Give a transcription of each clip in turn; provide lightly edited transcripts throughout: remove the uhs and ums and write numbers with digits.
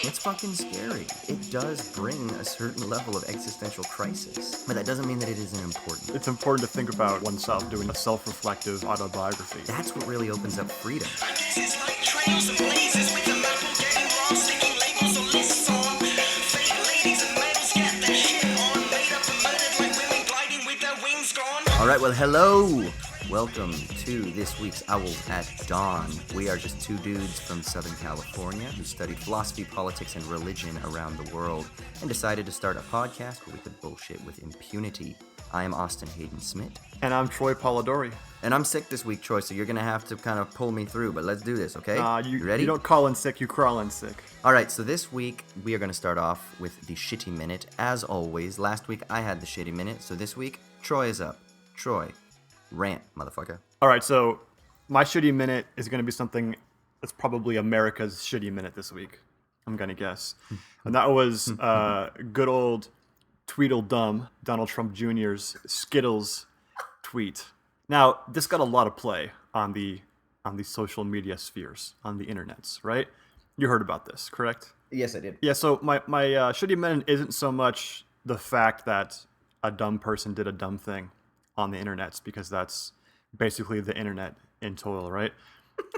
It's fucking scary. It does bring a certain level of existential crisis, but that doesn't mean that it isn't important. It's important to think about oneself, doing a self-reflective autobiography. That's what really opens up freedom. I guess it's like trails and blazes with the apple getting wrong, sticking labels on lists on. Fake ladies and males get their shit on, made up and murdered like women gliding with their wings gone. All right, well, hello. Welcome to this week's Owls at Dawn. We are just two dudes from Southern California who studied philosophy, politics, and religion around the world and decided to start a podcast where we could bullshit with impunity. I am Austin Hayden Smith. And I'm Troy Polidori. And I'm sick this week, Troy, so you're going to have to kind of pull me through, but let's do this, okay? You ready? You don't call in sick, you crawl in sick. All right, so this week we are going to start off with the shitty minute. As always, last week I had the shitty minute, so this week Troy is up. Troy, rant, motherfucker. All right, so my shitty minute is going to be something that's probably America's shitty minute this week, I'm going to guess. And that was good old Tweedledum, Donald Trump Jr.'s Skittles tweet. Now, this got a lot of play on the social media spheres, on the internets, right? You heard about this, correct? Yes, I did. Yeah, so my shitty minute isn't so much the fact that a dumb person did a dumb thing on the internets, because that's basically the internet in total, right?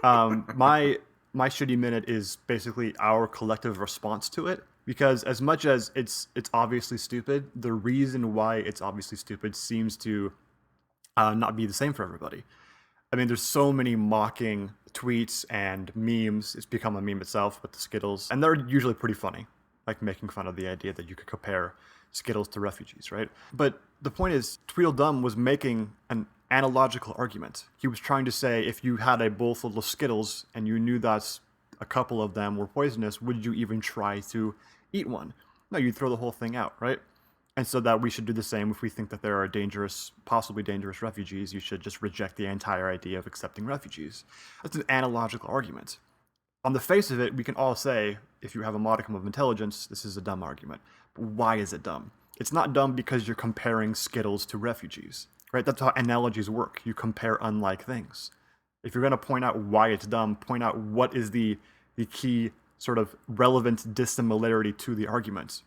My shitty minute is basically our collective response to it, because as much as it's obviously stupid, the reason why it's obviously stupid seems to not be the same for everybody. I mean, there's so many mocking tweets and memes. It's become a meme itself with the Skittles, and they're usually pretty funny, like making fun of the idea that you could compare Skittles to refugees, right? But the point is, Tweedledum was making an analogical argument. He was trying to say, if you had a bowl full of Skittles and you knew that a couple of them were poisonous, would you even try to eat one? No, you'd throw the whole thing out, right? And so that we should do the same if we think that there are dangerous, possibly dangerous refugees. You should just reject the entire idea of accepting refugees. That's an analogical argument. On the face of it, we can all say, if you have a modicum of intelligence, this is a dumb argument. But why is it dumb? It's not dumb because you're comparing Skittles to refugees, right? That's how analogies work. You compare unlike things. If you're going to point out why it's dumb, point out what is the key sort of relevant dissimilarity to the argument.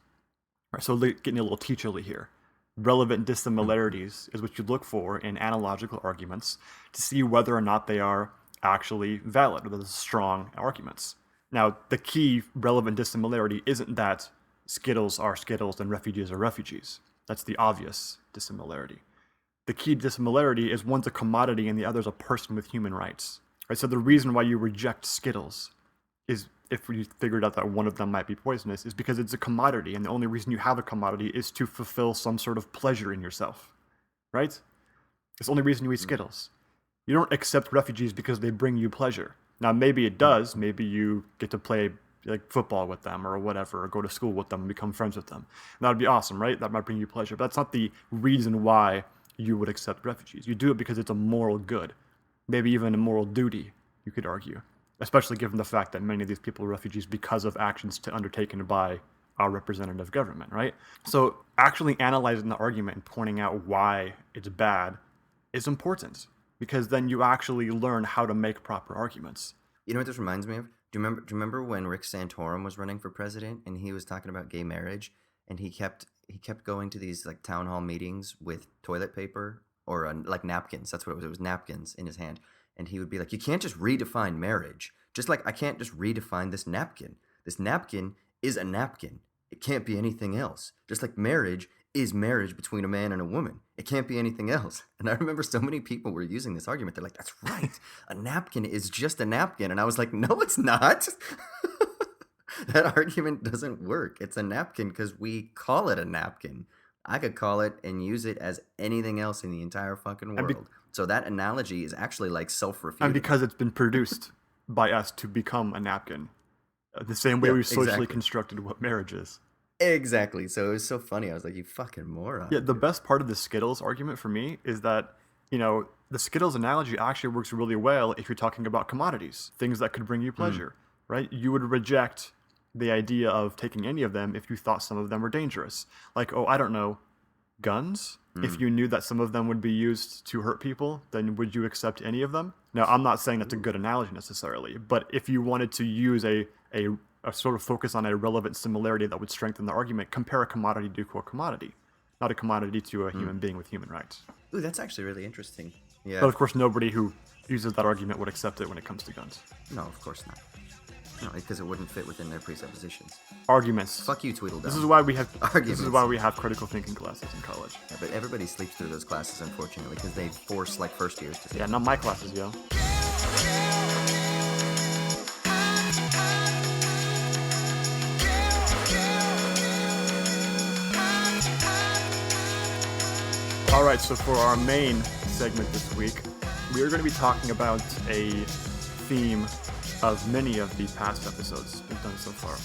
Right, so getting a little teacherly here. Relevant dissimilarities is what you look for in analogical arguments to see whether or not they are actually valid, whether they're strong arguments. Now, the key relevant dissimilarity isn't that Skittles are Skittles and refugees are refugees. That's the obvious dissimilarity. The key dissimilarity is one's a commodity and the other's a person with human rights. Right? So the reason why you reject Skittles is, if you figured out that one of them might be poisonous, is because it's a commodity, and the only reason you have a commodity is to fulfill some sort of pleasure in yourself. Right? It's the only reason you eat Skittles. You don't accept refugees because they bring you pleasure. Now, maybe it does. Maybe you get to play like football with them or whatever, or go to school with them and become friends with them. And that would be awesome, right? That might bring you pleasure. But that's not the reason why you would accept refugees. You do it because it's a moral good. Maybe even a moral duty, you could argue. Especially given the fact that many of these people are refugees because of actions undertaken by our representative government, right? So actually analyzing the argument and pointing out why it's bad is important, because then you actually learn how to make proper arguments. You know what this reminds me of? Do you remember when Rick Santorum was running for president and he was talking about gay marriage, and he kept going to these like town hall meetings with toilet paper or like napkins. That's what it was. It was napkins in his hand. And he would be like, you can't just redefine marriage. Just like I can't just redefine this napkin. This napkin is a napkin. It can't be anything else. Just like marriage is marriage between a man and a woman. It can't be anything else. And I remember so many people were using this argument. They're like, that's right. A napkin is just a napkin. And I was like, no, it's not. That argument doesn't work. It's a napkin because we call it a napkin. I could call it and use it as anything else in the entire fucking world. So that analogy is actually like self-refuting. And because it's been produced by us to become a napkin. The same way we've socially constructed what marriage is. Exactly. So it was so funny. I was like, you fucking moron. Yeah, the best part of the Skittles argument for me is that, you know, the Skittles analogy actually works really well if you're talking about commodities, things that could bring you pleasure, right? You would reject the idea of taking any of them if you thought some of them were dangerous. Like, oh, I don't know, guns, if you knew that some of them would be used to hurt people, then would you accept any of them? Now, I'm not saying that's a good analogy necessarily, but if you wanted to use a sort of focus on a relevant similarity that would strengthen the argument, compare a commodity to a commodity, not a commodity to a human being with human rights. Ooh, that's actually really interesting. Yeah. But of course, nobody who uses that argument would accept it when it comes to guns. No, of course not. No, because it wouldn't fit within their presuppositions. Arguments. Fuck you, Tweedledum. This is why we have Arguments. This is why we have critical thinking classes in college. Yeah, but everybody sleeps through those classes, unfortunately, because they force like first years to. Yeah, not my classes, yo. All right, so for our main segment this week, we are going to be talking about a theme of many of the past episodes we've done so far,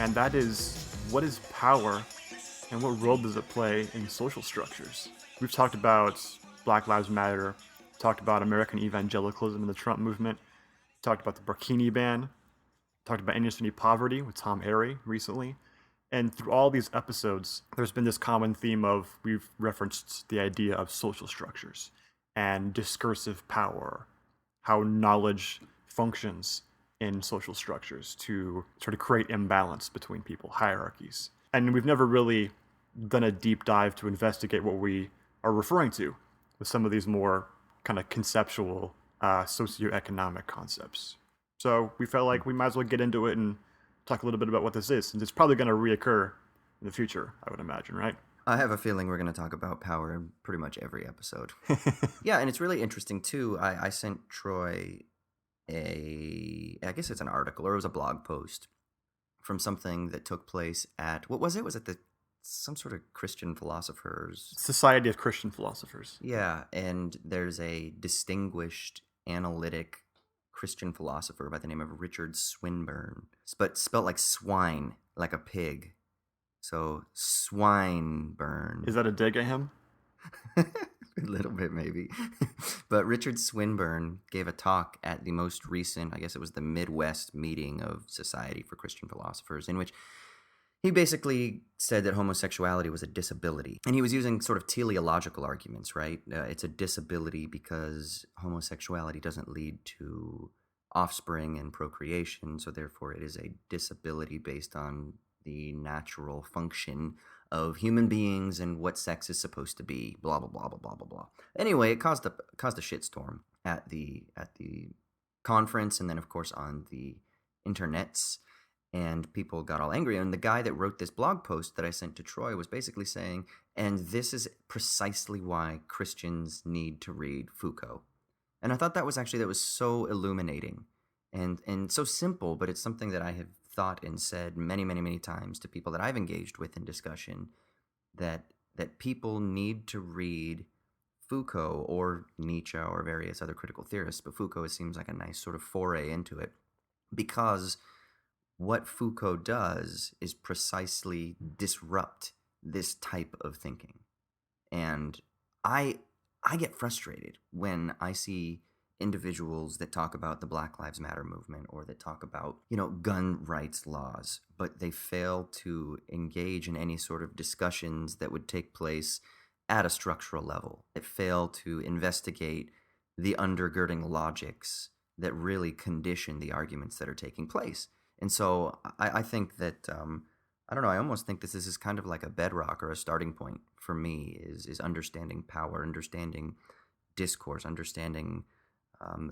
and that is, what is power and what role does it play in social structures? We've talked about Black Lives Matter, talked about American evangelicalism and the Trump movement, talked about the burkini ban, talked about inner city poverty with Tom Airy recently. And through all these episodes, there's been this common theme of, we've referenced the idea of social structures and discursive power, how knowledge functions in social structures to sort of create imbalance between people, hierarchies. And we've never really done a deep dive to investigate what we are referring to with some of these more kind of conceptual socioeconomic concepts. So we felt like we might as well get into it and talk a little bit about what this is, since it's probably going to reoccur in the future, I would imagine, right? I have a feeling we're going to talk about power in pretty much every episode. Yeah, and it's really interesting, too. I sent Troy I guess it's an article, or it was a blog post from something that took place at, what was it? Was it some sort of Christian philosophers? Society of Christian Philosophers. Yeah, and there's a distinguished analytic Christian philosopher by the name of Richard Swinburne, but spelled like swine, like a pig. So Swineburne. Is that a dig at him? A little bit, maybe. But Richard Swinburne gave a talk at the most recent, I guess it was the Midwest meeting of Society for Christian Philosophers, in which he basically said that homosexuality was a disability. And he was using sort of teleological arguments, right? It's a disability because homosexuality doesn't lead to offspring and procreation, so therefore it is a disability based on the natural function of human beings and what sex is supposed to be, blah, blah, blah, blah, blah, blah, blah. Anyway, it caused a shitstorm at the conference, and then, of course, on the internets, and people got all angry. And the guy that wrote this blog post that I sent to Troy was basically saying, and this is precisely why Christians need to read Foucault. And I thought that was so illuminating and so simple, but it's something that I have thought and said many, many, many times to people that I've engaged with in discussion, that people need to read Foucault or Nietzsche or various other critical theorists, but Foucault seems like a nice sort of foray into it, because what Foucault does is precisely disrupt this type of thinking. And I get frustrated when I see individuals that talk about the Black Lives Matter movement or that talk about, gun rights laws, but they fail to engage in any sort of discussions that would take place at a structural level. They fail to investigate the undergirding logics that really condition the arguments that are taking place. And so I think that, I don't know, I almost think this is kind of like a bedrock or a starting point for me, is understanding power, understanding discourse, understanding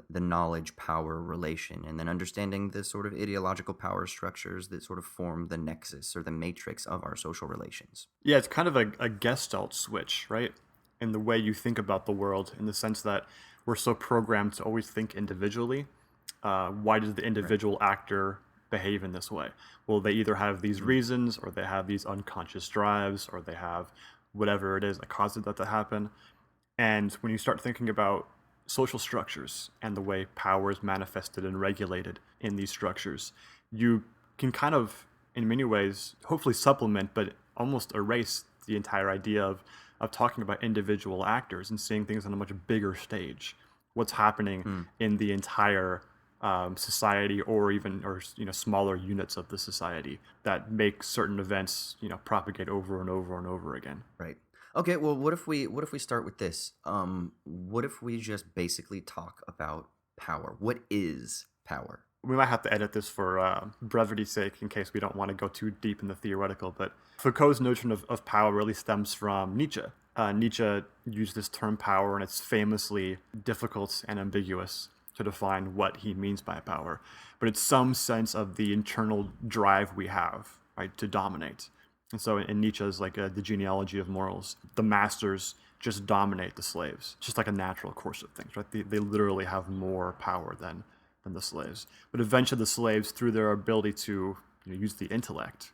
the knowledge-power relation, and then understanding the sort of ideological power structures that sort of form the nexus or the matrix of our social relations. Yeah, it's kind of a Gestalt switch, right? In the way you think about the world, in the sense that we're so programmed to always think individually. Why does the individual actor behave in this way? Well, they either have these reasons, or they have these unconscious drives, or they have whatever it is that causes that to happen. And when you start thinking about social structures and the way power is manifested and regulated in these structures, you can kind of, in many ways, hopefully supplement, but almost erase the entire idea of talking about individual actors and seeing things on a much bigger stage. What's happening in the entire society, or smaller units of the society that make certain events propagate over and over and over again. Right. Okay, well, what if we start with this? What if we just basically talk about power? What is power? We might have to edit this for brevity's sake in case we don't want to go too deep in the theoretical, but Foucault's notion of power really stems from Nietzsche. Nietzsche used this term power, and it's famously difficult and ambiguous to define what he means by power. But it's some sense of the internal drive we have, right, to dominate. And so in Nietzsche's the genealogy of morals, the masters just dominate the slaves, just like a natural course of things, right? They literally have more power than the slaves. But eventually the slaves, through their ability to use the intellect,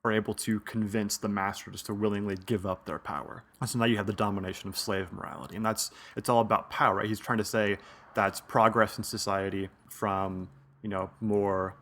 are able to convince the masters to willingly give up their power. And so now you have the domination of slave morality. And it's all about power, right? He's trying to say that's progress in society from, more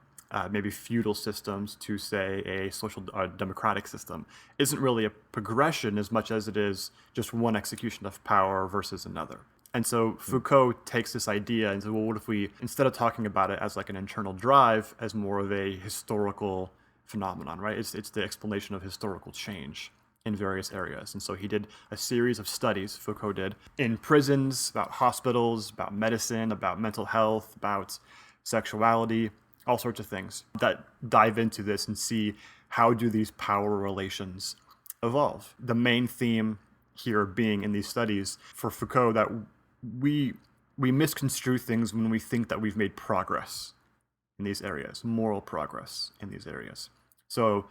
maybe feudal systems to, say, a social democratic system isn't really a progression as much as it is just one execution of power versus another. And so Foucault takes this idea and says, well, what if we, instead of talking about it as like an internal drive, as more of a historical phenomenon, right? It's the explanation of historical change in various areas. And so he did a series of studies, Foucault did, in prisons, about hospitals, about medicine, about mental health, about sexuality, all sorts of things that dive into this and see how do these power relations evolve. The main theme here being in these studies for Foucault that we misconstrue things when we think that we've made progress in these areas, moral progress in these areas. So,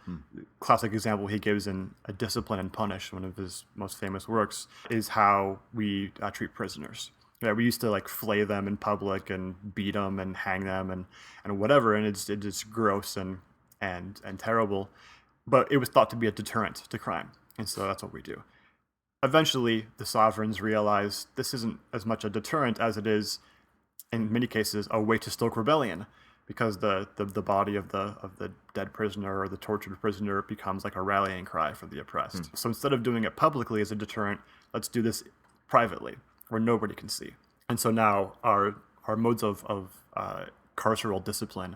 classic example he gives in A Discipline and Punish, one of his most famous works, is how we treat prisoners. Yeah, we used to flay them in public and beat them and hang them and whatever, and it's gross and terrible. But it was thought to be a deterrent to crime, and so that's what we do. Eventually, the sovereigns realized this isn't as much a deterrent as it is, in many cases, a way to stoke rebellion, because the body of the dead prisoner or the tortured prisoner becomes like a rallying cry for the oppressed. So instead of doing it publicly as a deterrent, let's do this privately, where nobody can see. And so now our modes of carceral discipline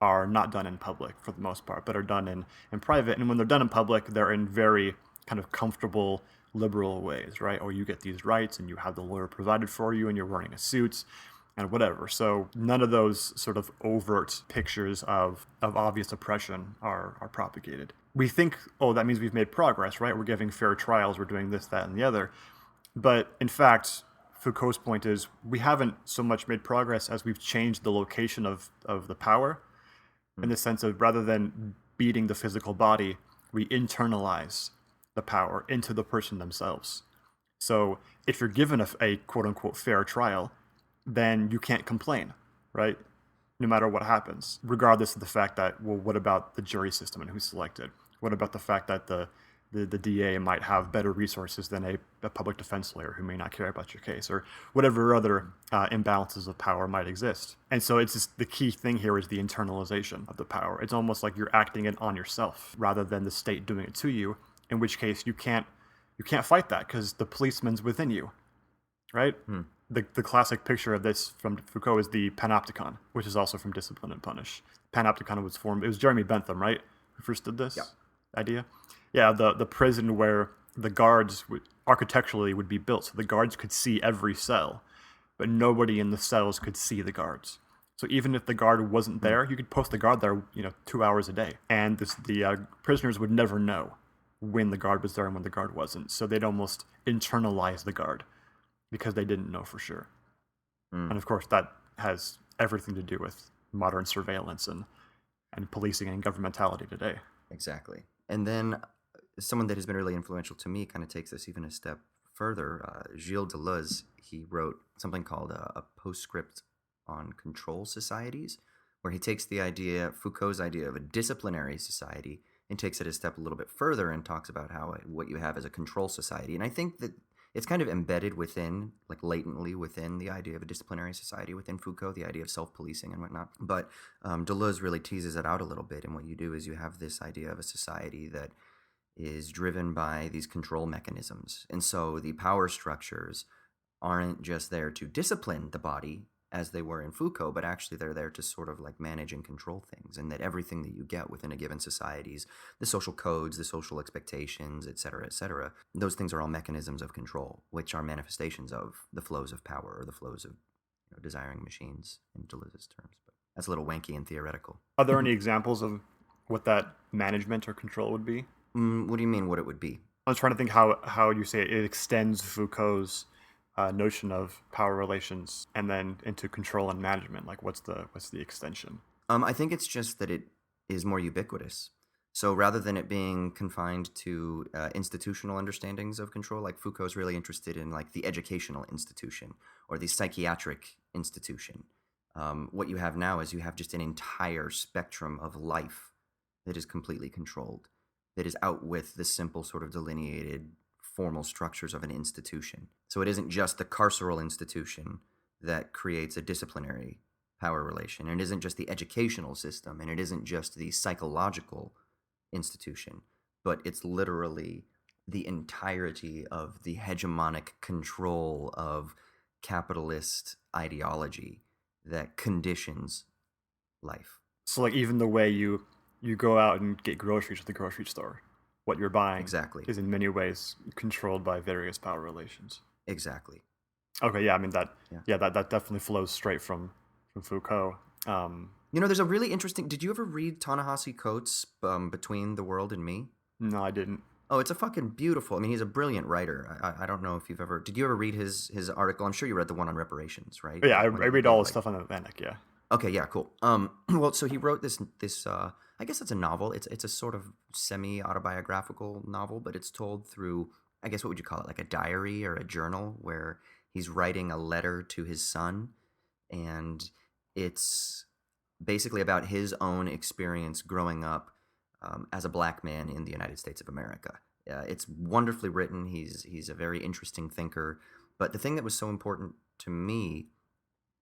are not done in public for the most part, but are done in private. And when they're done in public, they're in very kind of comfortable, liberal ways, right? Or you get these rights and you have the lawyer provided for you and you're wearing a suit and whatever. So none of those sort of overt pictures of obvious oppression are propagated. We think, oh, that means we've made progress, right? We're giving fair trials, we're doing this, that, and the other. But in fact, Foucault's point is we haven't so much made progress as we've changed the location of the power, in the sense of rather than beating the physical body, we internalize the power into the person themselves. So if you're given a quote-unquote fair trial, then you can't complain, right? No matter what happens, regardless of the fact that, well, what about the jury system and who's selected? What about the fact that the DA might have better resources than a public defense lawyer who may not care about your case, or whatever other imbalances of power might exist? And so it's just, the key thing here is the internalization of the power. It's almost like you're acting it on yourself rather than the state doing it to you, in which case you can't fight that because the policeman's within you, right? The classic picture of this from Foucault is the panopticon, which is also from Discipline and Punish. Panopticon was formed, it was Jeremy Bentham, right, who first did this idea? Yeah, the prison where the guards architecturally would be built, so the guards could see every cell, but nobody in the cells could see the guards. So even if the guard wasn't there, you could post the guard there, 2 hours a day, and the prisoners would never know when the guard was there and when the guard wasn't. So they'd almost internalize the guard because they didn't know for sure. And of course, that has everything to do with modern surveillance and policing and governmentality today. Exactly. And then someone that has been really influential to me kind of takes this even a step further. Gilles Deleuze, he wrote something called a postscript on control societies, where he takes the idea, Foucault's idea of a disciplinary society, and takes it a step a little bit further and talks about how what you have as a control society. And I think that it's kind of embedded within, latently within the idea of a disciplinary society within Foucault, the idea of self-policing and whatnot. But Deleuze really teases it out a little bit. And what you do is you have this idea of a society that is driven by these control mechanisms. And so the power structures aren't just there to discipline the body as they were in Foucault, but actually they're there to sort of like manage and control things, and that everything that you get within a given society's, the social codes, the social expectations, et cetera, those things are all mechanisms of control, which are manifestations of the flows of power or the flows of desiring machines in Deleuze's terms. But that's a little wanky and theoretical. Are there any examples of what that management or control would be? What do you mean what it would be? I was trying to think how you say it extends Foucault's notion of power relations and then into control and management. Like, what's the extension? I think it's just that it is more ubiquitous. So rather than it being confined to institutional understandings of control, like Foucault's really interested in like the educational institution or the psychiatric institution. What you have now is you have just an entire spectrum of life that is completely controlled, that is out with the simple sort of delineated formal structures of an institution. So it isn't just the carceral institution that creates a disciplinary power relation, and it isn't just the educational system, and it isn't just the psychological institution, but it's literally the entirety of the hegemonic control of capitalist ideology that conditions life. So, like, even the way you go out and get groceries at the grocery store, what you're buying Exactly. is in many ways controlled by various power relations. Exactly. Okay, yeah, I mean that definitely flows straight from Foucault. There's a really interesting. Did you ever read Ta-Nehisi Coates' Between the World and Me? No, I didn't. Oh, it's a fucking beautiful. I mean, he's a brilliant writer. I don't know if you've ever. Did you ever read his article? I'm sure you read the one on reparations, right? But yeah, I When he read did, all the like- stuff on Atlantic. Yeah. Okay, yeah, cool. Well, so he wrote this. I guess it's a novel. It's a sort of semi-autobiographical novel, but it's told through, I guess, what would you call it, like a diary or a journal, where he's writing a letter to his son, and it's basically about his own experience growing up as a black man in the United States of America. It's wonderfully written. He's a very interesting thinker. But the thing that was so important to me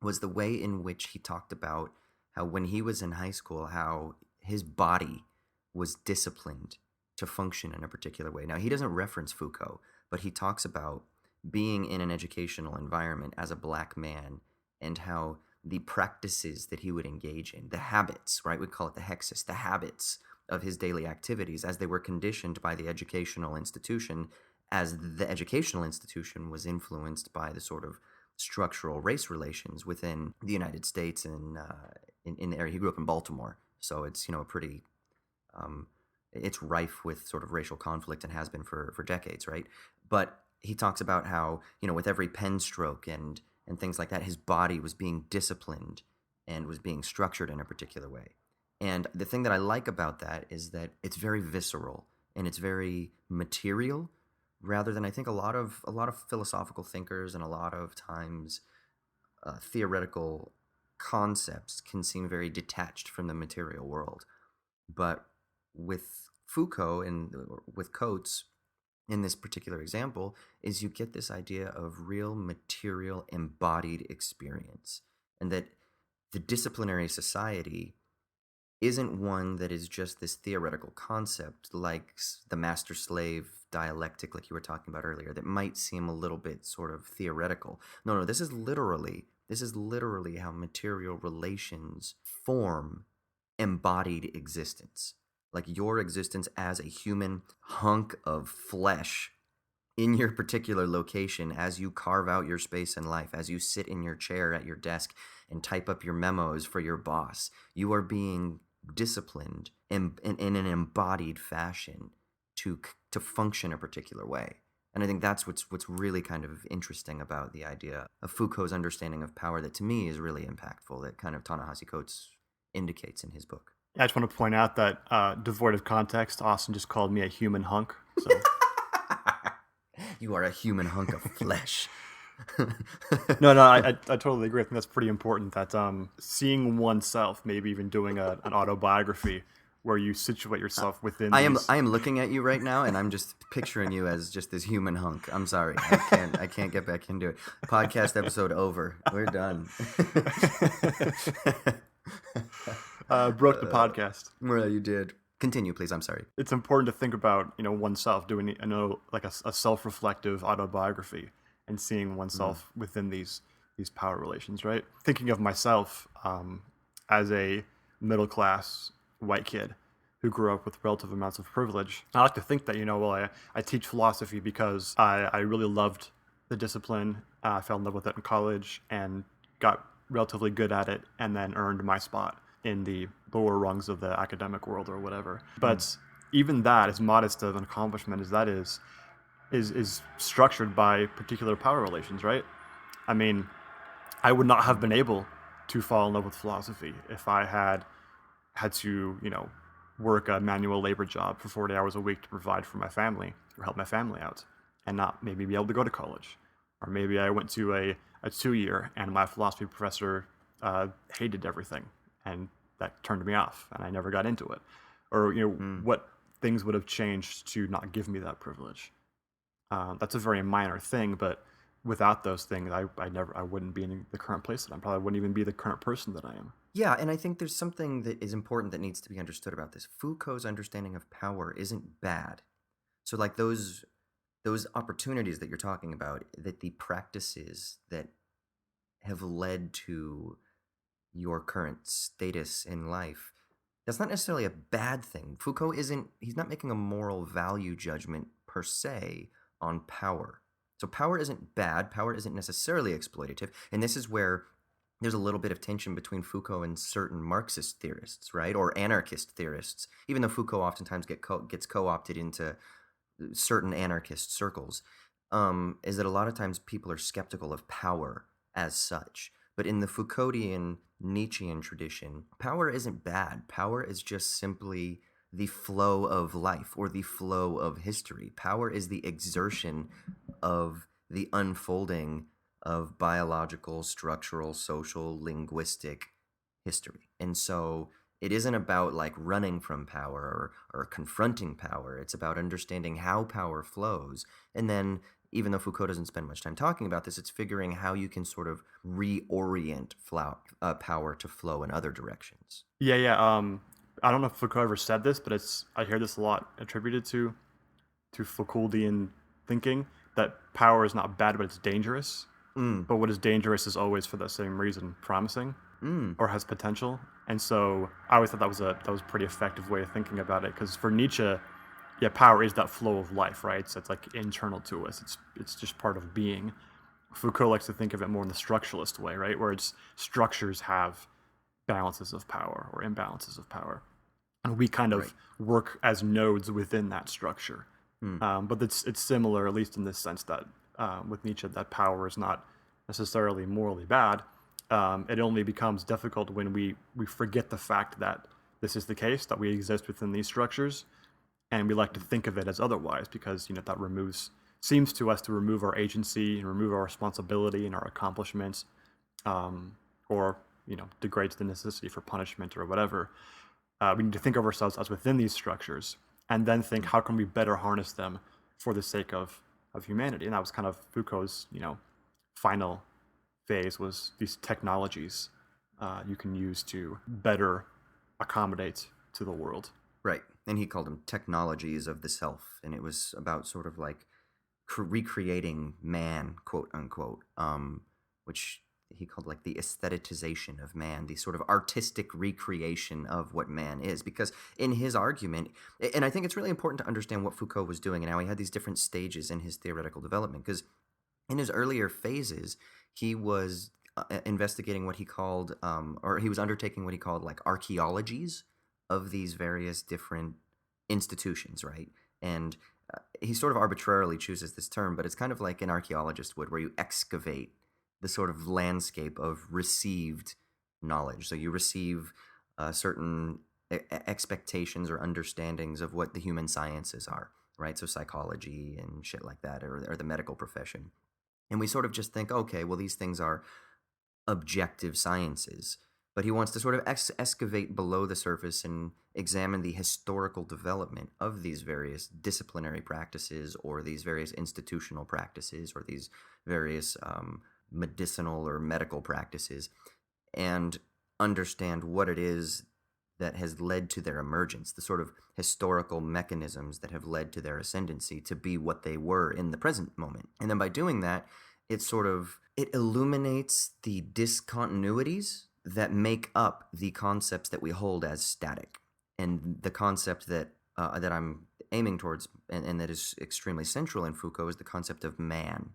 was the way in which he talked about how when he was in high school, how his body was disciplined to function in a particular way. Now, he doesn't reference Foucault, but he talks about being in an educational environment as a black man and how the practices that he would engage in, the habits, right? We call it the hexis, the habits of his daily activities as they were conditioned by the educational institution, as the educational institution was influenced by the sort of structural race relations within the United States and in the area. He grew up in Baltimore, so it's a pretty it's rife with sort of racial conflict and has been for decades, right? But he talks about how with every pen stroke and things like that, his body was being disciplined and was being structured in a particular way. And the thing that I like about that is that it's very visceral and it's very material, rather than I think a lot of philosophical thinkers and a lot of times theoretical concepts can seem very detached from the material world. But with Foucault and with Coates, in this particular example, is you get this idea of real material embodied experience, and that the disciplinary society isn't one that is just this theoretical concept like the master-slave dialectic, like you were talking about earlier, that might seem a little bit sort of theoretical. No, this is literally how material relations form embodied existence. Like your existence as a human hunk of flesh in your particular location, as you carve out your space in life, as you sit in your chair at your desk and type up your memos for your boss, you are being disciplined in an embodied fashion to function a particular way. And I think that's what's really kind of interesting about the idea of Foucault's understanding of power that to me is really impactful, that kind of Ta-Nehisi Coates indicates in his book. I just want to point out that devoid of context, Austin just called me a human hunk. So. You are a human hunk of flesh. No, I totally agree. I think that's pretty important, that seeing oneself, maybe even doing an autobiography where you situate yourself within I am looking at you right now, and I'm just picturing you as just this human hunk. I'm sorry. I can't get back into it. Podcast episode over. We're done. Broke the podcast. Well, you did. Continue, please. I'm sorry. It's important to think about, oneself, doing, like a self-reflective autobiography and seeing oneself within these these power relations, right? Thinking of myself as a middle class white kid who grew up with relative amounts of privilege, I like to think that, I teach philosophy because I really loved the discipline. I fell in love with it in college and got relatively good at it, and then earned my spot in the lower rungs of the academic world or whatever. But even that, as modest of an accomplishment as that is structured by particular power relations, right? I mean, I would not have been able to fall in love with philosophy if I had to, work a manual labor job for 40 hours a week to provide for my family or help my family out and not maybe be able to go to college. Or maybe I went to a 2-year and my philosophy professor hated everything and that turned me off and I never got into it. Or, what things would have changed to not give me that privilege. That's a very minor thing, but without those things, I wouldn't be in the current place that I'm. Probably wouldn't even be the current person that I am. Yeah, and I think there's something that is important that needs to be understood about this. Foucault's understanding of power isn't bad. So like those opportunities that you're talking about, that the practices that have led to your current status in life, that's not necessarily a bad thing. He's not making a moral value judgment per se on power. So power isn't bad, power isn't necessarily exploitative, and this is where there's a little bit of tension between Foucault and certain Marxist theorists, right? Or anarchist theorists, even though Foucault oftentimes gets co-opted into certain anarchist circles, is that a lot of times people are skeptical of power as such. But in the Foucauldian Nietzschean tradition, power isn't bad. Power is just simply the flow of life or the flow of history. Power is the exertion of the unfolding of biological, structural, social, linguistic history. And so it isn't about like running from power or confronting power. It's about understanding how power flows. And then, even though Foucault doesn't spend much time talking about this, it's figuring how you can sort of reorient power to flow in other directions. Yeah, yeah. I don't know if Foucault ever said this, but I hear this a lot attributed to Foucauldian thinking, that power is not bad, but it's dangerous. But what is dangerous is always for that same reason, promising or has potential. And so I always thought that was a pretty effective way of thinking about it, because for Nietzsche, yeah, power is that flow of life, right? So it's like internal to us. It's just part of being. Foucault likes to think of it more in the structuralist way, right? Where it's structures have balances of power or imbalances of power, and we kind of work as nodes within that structure. But it's similar, at least in this sense, that with Nietzsche, that power is not necessarily morally bad. It only becomes difficult when we forget the fact that this is the case, that we exist within these structures, and we like to think of it as otherwise, because that seems to us to remove our agency and remove our responsibility and our accomplishments, or degrades the necessity for punishment or whatever. We need to think of ourselves as within these structures, and then think, how can we better harness them for the sake of humanity? And that was kind of Foucault's final phase, was these technologies you can use to better accommodate to the world. Right. And he called them technologies of the self. And it was about sort of like recreating man, quote unquote, which he called like the aestheticization of man, the sort of artistic recreation of what man is. Because in his argument, and I think it's really important to understand what Foucault was doing and how he had these different stages in his theoretical development, because in his earlier phases, he was investigating what he called, or he was undertaking what he called like archaeologies of these various different institutions, right? And he sort of arbitrarily chooses this term, but it's kind of like an archaeologist would, where you excavate the sort of landscape of received knowledge. So you receive certain expectations or understandings of what the human sciences are, right? So psychology and shit like that, or the medical profession. And we sort of just think, okay, well, these things are objective sciences. But he wants to sort of excavate below the surface and examine the historical development of these various disciplinary practices, or these various institutional practices, or these various medicinal or medical practices, and understand what it is that has led to their emergence, the sort of historical mechanisms that have led to their ascendancy to be what they were in the present moment. And then by doing that, it illuminates the discontinuities that make up the concepts that we hold as static. And the concept that I'm aiming towards, and that is extremely central in Foucault, is the concept of man,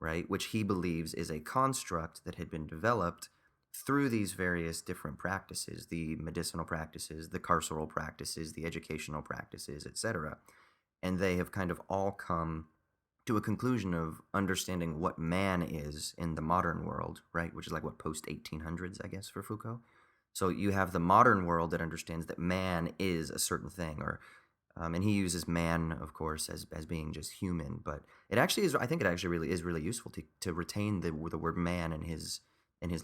right? Which he believes is a construct that had been developed through these various different practices, the medicinal practices, the carceral practices, the educational practices, etc. And they have kind of all come to a conclusion of understanding what man is in the modern world, right? Which is like what, post 1800s, I guess, for Foucault. So you have the modern world that understands that man is a certain thing, or and he uses man, of course, as being just human. But it actually is. I think it actually really is really useful to retain the word man in his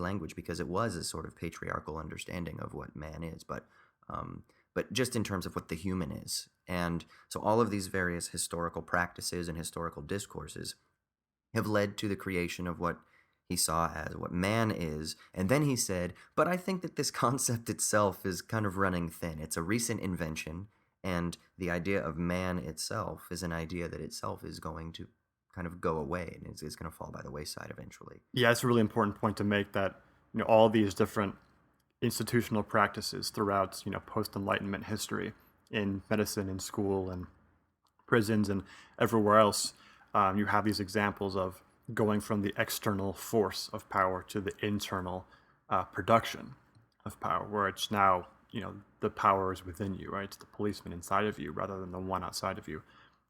language, because it was a sort of patriarchal understanding of what man is. But just in terms of what the human is. And so all of these various historical practices and historical discourses have led to the creation of what he saw as what man is. And then he said, but I think that this concept itself is kind of running thin. It's a recent invention, and the idea of man itself is an idea that itself is going to kind of go away, and it's going to fall by the wayside eventually. Yeah, it's a really important point to make, that all these different institutional practices throughout post-Enlightenment history in medicine, in school, and prisons, and everywhere else, you have these examples of going from the external force of power to the internal production of power, where it's now the power is within you, right? It's the policeman inside of you rather than the one outside of you.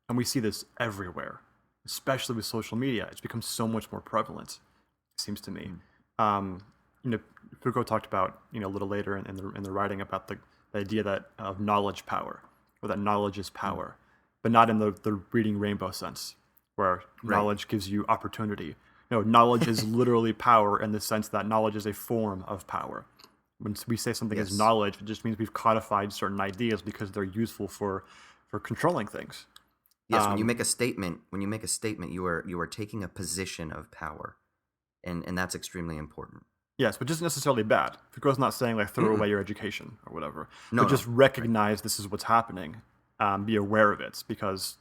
And we see this everywhere, especially with social media. It's become so much more prevalent, it seems to me. Foucault talked about a little later in the writing about the idea that of knowledge power, or that knowledge is power, but not in the reading rainbow sense, where knowledge gives you opportunity. Knowledge is literally power, in the sense that knowledge is a form of power. When we say something is knowledge, it just means we've codified certain ideas because they're useful for controlling things. Yes, when you make a statement, you are taking a position of power, and that's extremely important. Yes, but just necessarily bad. Foucault's not saying like throw away your education or whatever. No, but just recognize this is what's happening. Be aware of it, because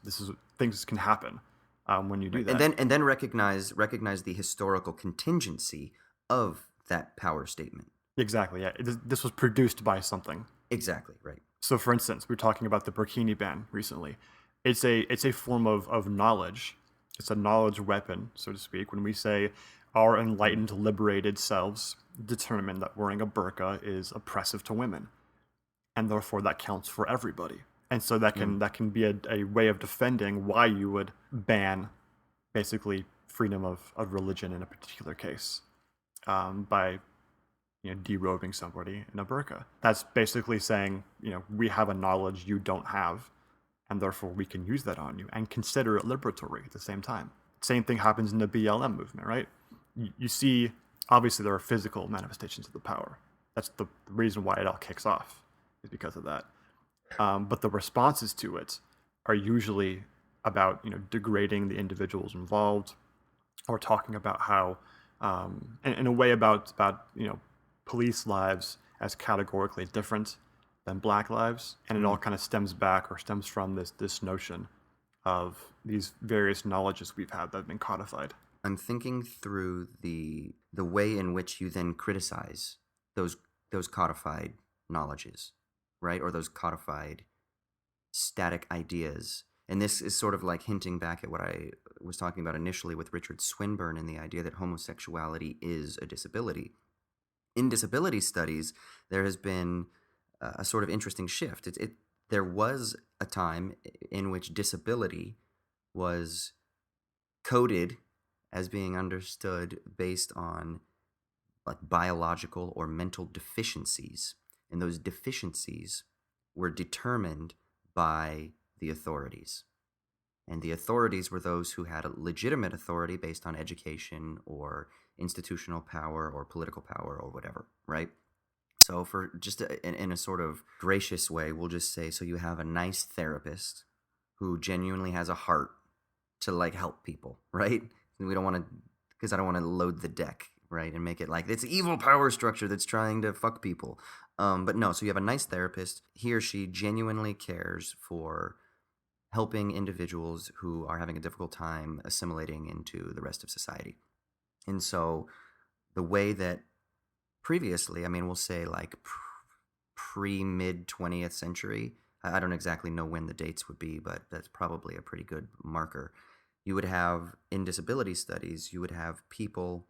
things can happen when you do that. And then recognize the historical contingency of that power statement. Exactly. Yeah, this was produced by something. Exactly right. So, for instance, we were talking about the burkini ban recently. It's a form of knowledge. It's a knowledge weapon, so to speak. When we say our enlightened, liberated selves determine that wearing a burqa is oppressive to women, and therefore that counts for everybody. And so that can be a way of defending why you would ban, basically, freedom of religion in a particular case, by derobing somebody in a burqa. That's basically saying, we have a knowledge you don't have, and therefore we can use that on you and consider it liberatory at the same time. Same thing happens in the BLM movement, right? You see, obviously there are physical manifestations of the power. That's the reason why it all kicks off, is because of that. But the responses to it are usually about degrading the individuals involved, or talking about how, in a way, about police lives as categorically different than black lives, and it all kind of stems from this notion of these various knowledges we've had that have been codified. I'm thinking through the way in which you then criticize those codified knowledges, right? Or those codified static ideas. And this is sort of like hinting back at what I was talking about initially with Richard Swinburne, and the idea that homosexuality is a disability. In disability studies, there has been a sort of interesting shift. There was a time in which disability was coded as being understood based on like biological or mental deficiencies, and those deficiencies were determined by the authorities. And the authorities were those who had a legitimate authority based on education or institutional power or political power or whatever, right? So for just in a sort of gracious way, we'll just say, so you have a nice therapist who genuinely has a heart to like help people, right? And we don't want to, because I don't want to load the deck, right? And make it like it's evil power structure that's trying to fuck people. But no, so you have a nice therapist. He or she genuinely cares for helping individuals who are having a difficult time assimilating into the rest of society. And so the way that previously, I mean, we'll say like pre-mid 20th century, I don't exactly know when the dates would be, but that's probably a pretty good marker. You would have, in disability studies, you would have people,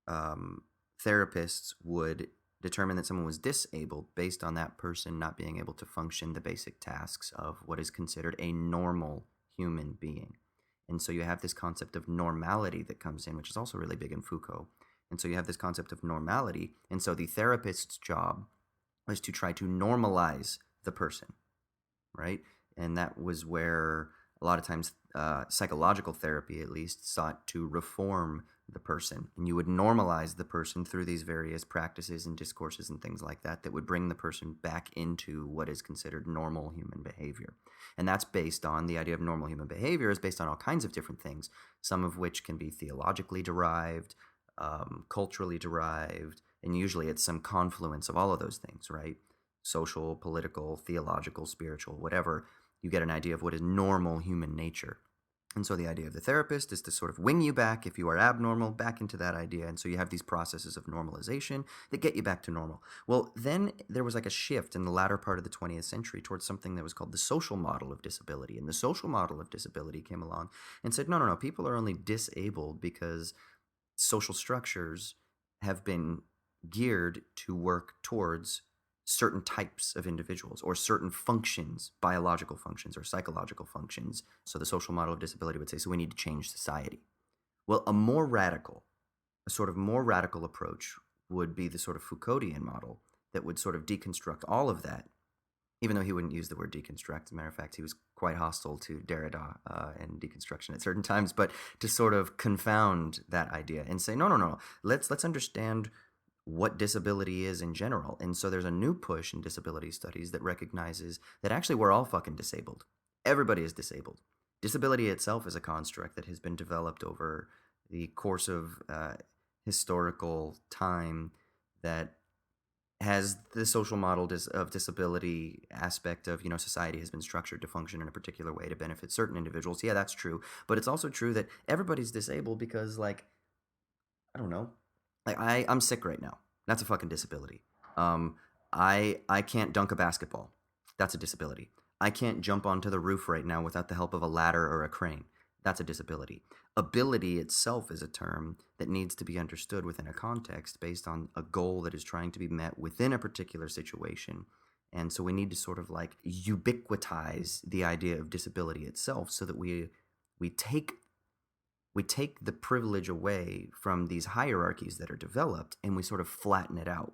therapists would determine that someone was disabled based on that person not being able to function the basic tasks of what is considered a normal human being. And so you have this concept of normality that comes in, which is also really big in Foucault. And so you have this concept of normality. And so the therapist's job was to try to normalize the person, right? And that was where a lot of times psychological therapy, at least, sought to reform the person. And you would normalize the person through these various practices and discourses and things like that that would bring the person back into what is considered normal human behavior. And that's based on the idea of normal human behavior is based on all kinds of different things, some of which can be theologically derived, culturally derived, and usually it's some confluence of all of those things, right? Social, political, theological, spiritual, whatever. You get an idea of what is normal human nature. And so the idea of the therapist is to sort of wing you back, if you are abnormal, back into that idea. And so you have these processes of normalization that get you back to normal. Well, then there was like a shift in the latter part of the 20th century towards something that was called the social model of disability. And the social model of disability came along and said, no, people are only disabled because social structures have been geared to work towards certain types of individuals or certain functions, biological functions or psychological functions. So the social model of disability would say, so we need to change society. Well, a sort of more radical approach would be the sort of Foucauldian model that would sort of deconstruct all of that, even though he wouldn't use the word deconstruct. As a matter of fact, he was quite hostile to Derrida and deconstruction at certain times, but to sort of confound that idea and say, no, let's understand what disability is in general. And so there's a new push in disability studies that recognizes that actually we're all fucking disabled. Everybody is disabled. Disability itself is a construct that has been developed over the course of historical time that has the social model of disability aspect of, society has been structured to function in a particular way to benefit certain individuals. Yeah, that's true. But it's also true that everybody's disabled because, I don't know, I'm sick right now. That's a fucking disability. I can't dunk a basketball. That's a disability. I can't jump onto the roof right now without the help of a ladder or a crane. That's a disability. Ability itself is a term that needs to be understood within a context based on a goal that is trying to be met within a particular situation. And so we need to sort of ubiquitize the idea of disability itself so that we take the privilege away from these hierarchies that are developed and we sort of flatten it out.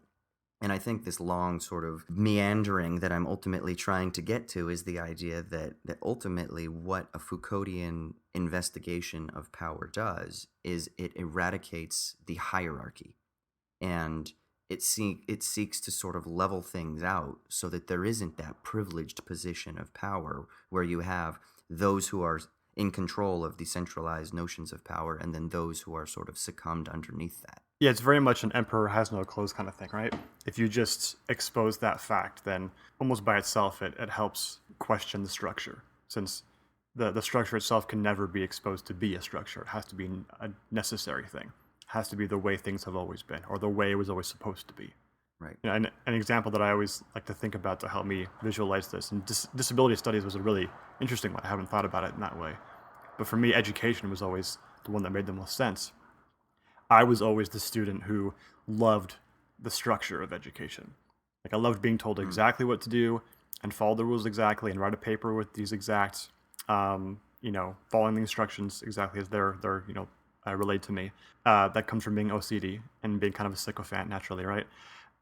And I think this long sort of meandering that I'm ultimately trying to get to is the idea that ultimately what a Foucauldian investigation of power does is it eradicates the hierarchy. And it seeks to sort of level things out so that there isn't that privileged position of power where you have those who are in control of the centralized notions of power and then those who are sort of succumbed underneath that. Yeah, it's very much an emperor has no clothes kind of thing, right? If you just expose that fact, then almost by itself, it helps question the structure, since the structure itself can never be exposed to be a structure. It has to be a necessary thing. It has to be the way things have always been, or the way it was always supposed to be. Right. And an example that I always like to think about to help me visualize this, and disability studies was a really interesting one. I haven't thought about it in that way. But for me, education was always the one that made the most sense. I was always the student who loved the structure of education. I loved being told exactly what to do and follow the rules exactly and write a paper with these exact, following the instructions exactly as they're relayed to me. That comes from being OCD and being kind of a sycophant naturally, right?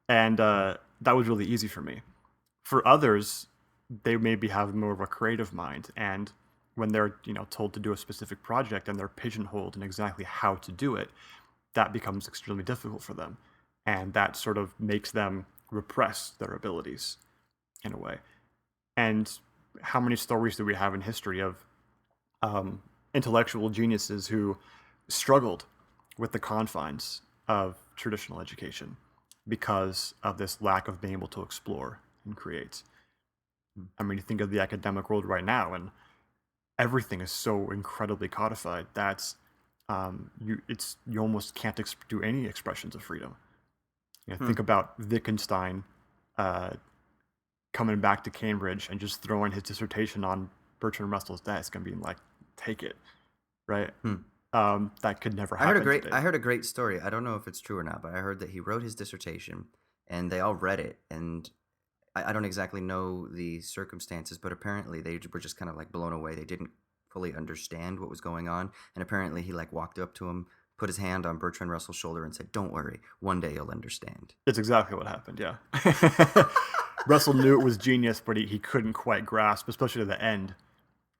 And that was really easy for me. For others, they maybe have more of a creative mind, and when they're told to do a specific project and they're pigeonholed in exactly how to do it, that becomes extremely difficult for them, and that sort of makes them repress their abilities in a way. And how many stories do we have in history of intellectual geniuses who struggled with the confines of traditional education because of this lack of being able to explore and create? I mean, you think of the academic world right now, and everything is so incredibly codified that you almost can't do any expressions of freedom. Think about Wittgenstein coming back to Cambridge and just throwing his dissertation on Bertrand Russell's desk and being like, "Take it," right? That could never happen today. I heard a great story. I don't know if it's true or not, but I heard that he wrote his dissertation, and they all read it, and I don't exactly know the circumstances, but apparently they were just kind of like blown away. They didn't fully understand what was going on, and apparently he like walked up to him, put his hand on Bertrand Russell's shoulder, and said, "Don't worry, one day you'll understand." It's exactly what happened. Yeah. Russell knew it was genius, but he couldn't quite grasp, especially at the end,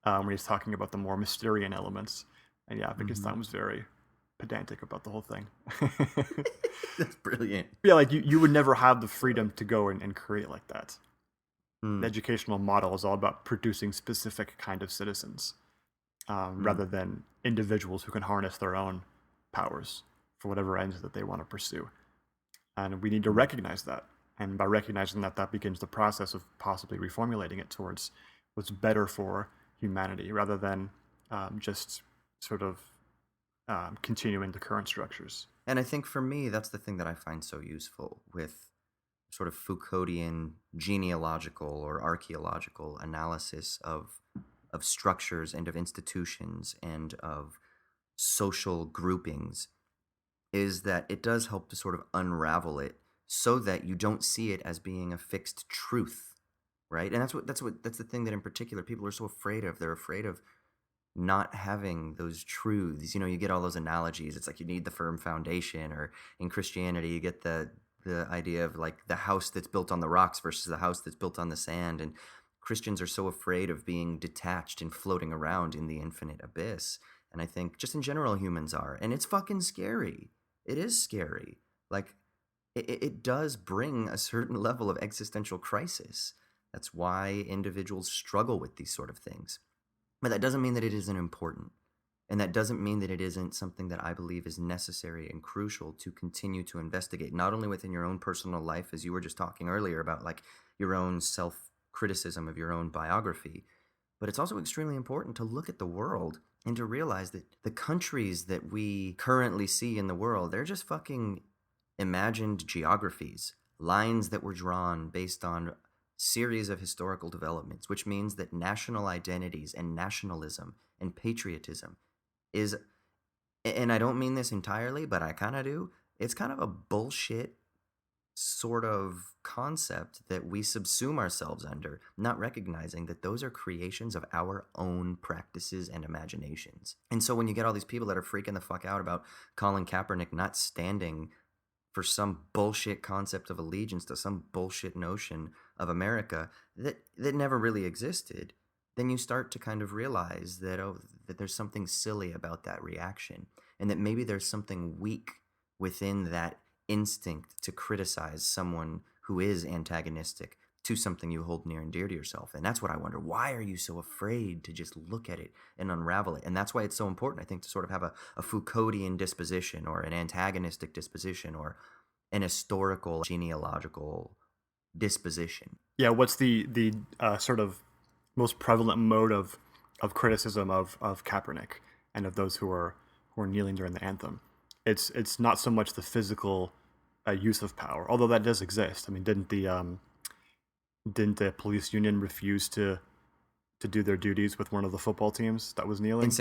when he's talking about the more Mysterian elements. And yeah, Wittgenstein was very pedantic about the whole thing. That's brilliant. Yeah, like you would never have the freedom to go and create like that. The educational model is all about producing specific kind of citizens, rather than individuals who can harness their own powers for whatever ends that they want to pursue. And we need to recognize that. And by recognizing that, that begins the process of possibly reformulating it towards what's better for humanity, rather than just sort of continuing the current structures. And I think for me, that's the thing that I find so useful with sort of Foucauldian genealogical or archaeological analysis of structures and of institutions and of social groupings, is that it does help to sort of unravel it so that you don't see it as being a fixed truth, right? And that's the thing that in particular people are so afraid of. They're afraid of not having those truths. You get all those analogies. It's like you need the firm foundation, or in Christianity you get the idea of like the house that's built on the rocks versus the house that's built on the sand. And Christians are so afraid of being detached and floating around in the infinite abyss. And I think just in general humans are, and it's fucking scary. It is scary. Like it does bring a certain level of existential crisis. That's why individuals struggle with these sort of things. But that doesn't mean that it isn't important. And that doesn't mean that it isn't something that I believe is necessary and crucial to continue to investigate, not only within your own personal life, as you were just talking earlier about like your own self-criticism of your own biography, but it's also extremely important to look at the world and to realize that the countries that we currently see in the world, they're just fucking imagined geographies, lines that were drawn based on series of historical developments, which means that national identities and nationalism and patriotism is, and I don't mean this entirely, but I kind of do, it's kind of a bullshit sort of concept that we subsume ourselves under, not recognizing that those are creations of our own practices and imaginations. And so when you get all these people that are freaking the fuck out about Colin Kaepernick not standing for some bullshit concept of allegiance to some bullshit notion of America that never really existed, then you start to kind of realize that that there's something silly about that reaction, and that maybe there's something weak within that instinct to criticize someone who is antagonistic to something you hold near and dear to yourself. And that's what I wonder. Why are you so afraid to just look at it and unravel it? And that's why it's so important, I think, to sort of have a Foucauldian disposition, or an antagonistic disposition, or an historical genealogical disposition. Yeah, what's the sort of most prevalent mode of criticism of Kaepernick and of those who are kneeling during the anthem? It's not so much the physical use of power, although that does exist. I mean, didn't the police union refuse to do their duties with one of the football teams that was kneeling?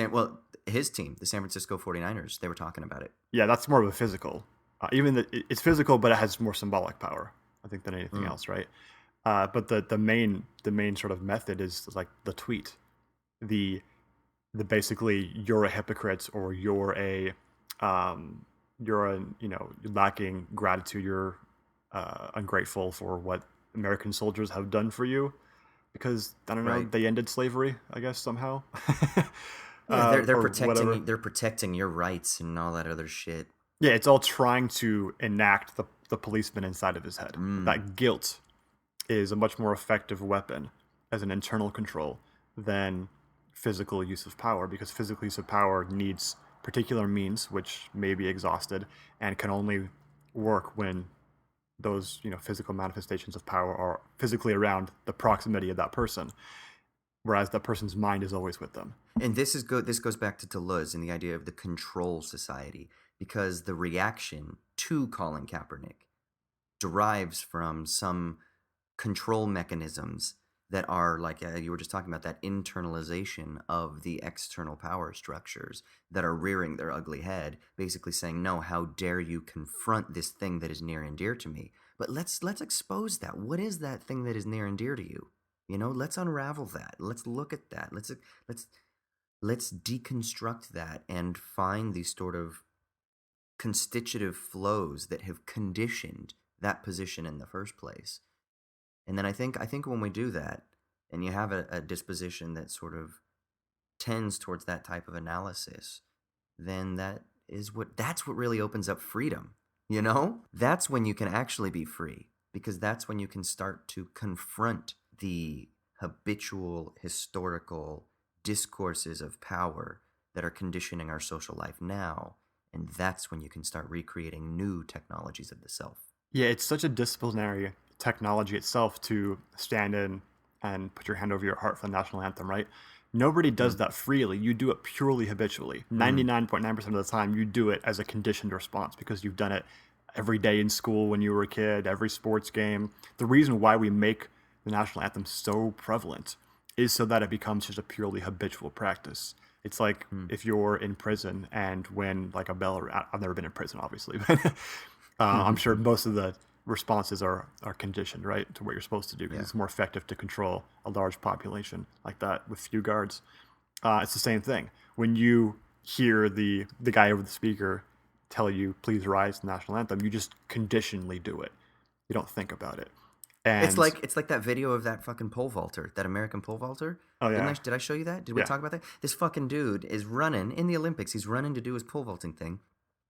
His team, the San Francisco 49ers, they were talking about it. Yeah, that's more of a physical. It's physical, but it has more symbolic power, I think, than anything else, right? But the main sort of method is like the tweet, the basically you're a hypocrite, or you're lacking gratitude, you're ungrateful for what American soldiers have done for you, because I don't know, Right. They ended slavery, I guess, somehow. Yeah, they're or whatever. protecting they're protecting your rights and all that other shit. Yeah, it's all trying to enact the policeman inside of his head. That guilt is a much more effective weapon as an internal control than physical use of power, because physical use of power needs particular means which may be exhausted and can only work when those physical manifestations of power are physically around the proximity of that person. whereas that person's mind is always with them. And this goes back to Deleuze and the idea of the control society, because the reaction to Colin Kaepernick derives from some control mechanisms that are like you were just talking about, that internalization of the external power structures that are rearing their ugly head, basically saying, no, how dare you confront this thing that is near and dear to me. But let's expose that. What is that thing that is near and dear to you? Let's unravel that. Let's look at that. Let's deconstruct that and find these sort of constitutive flows that have conditioned that position in the first place. And then I think when we do that, and you have a disposition that sort of tends towards that type of analysis, then that's what really opens up freedom. That's when you can actually be free, because that's when you can start to confront the habitual historical discourses of power that are conditioning our social life now. And that's when you can start recreating new technologies of the self. Yeah, it's such a disciplinary technology itself to stand in and put your hand over your heart for the national anthem, right? Nobody does that freely. You do it purely habitually. 99.9% of the time, you do it as a conditioned response because you've done it every day in school when you were a kid, every sports game. The reason why we make the national anthem so prevalent is so that it becomes just a purely habitual practice. It's like if you're in prison and when like a bell, I've never been in prison, obviously, but I'm sure most of the responses are conditioned, right, to what you're supposed to do, because it's more effective to control a large population like that with few guards. It's the same thing. When you hear the guy over the speaker tell you, please rise to the national anthem, you just conditionally do it. You don't think about it. And It's like that video of that fucking pole vaulter, that American pole vaulter. Oh, yeah. Did I show you that? Did we Yeah. talk about that? This fucking dude is running in the Olympics. He's running to do his pole vaulting thing.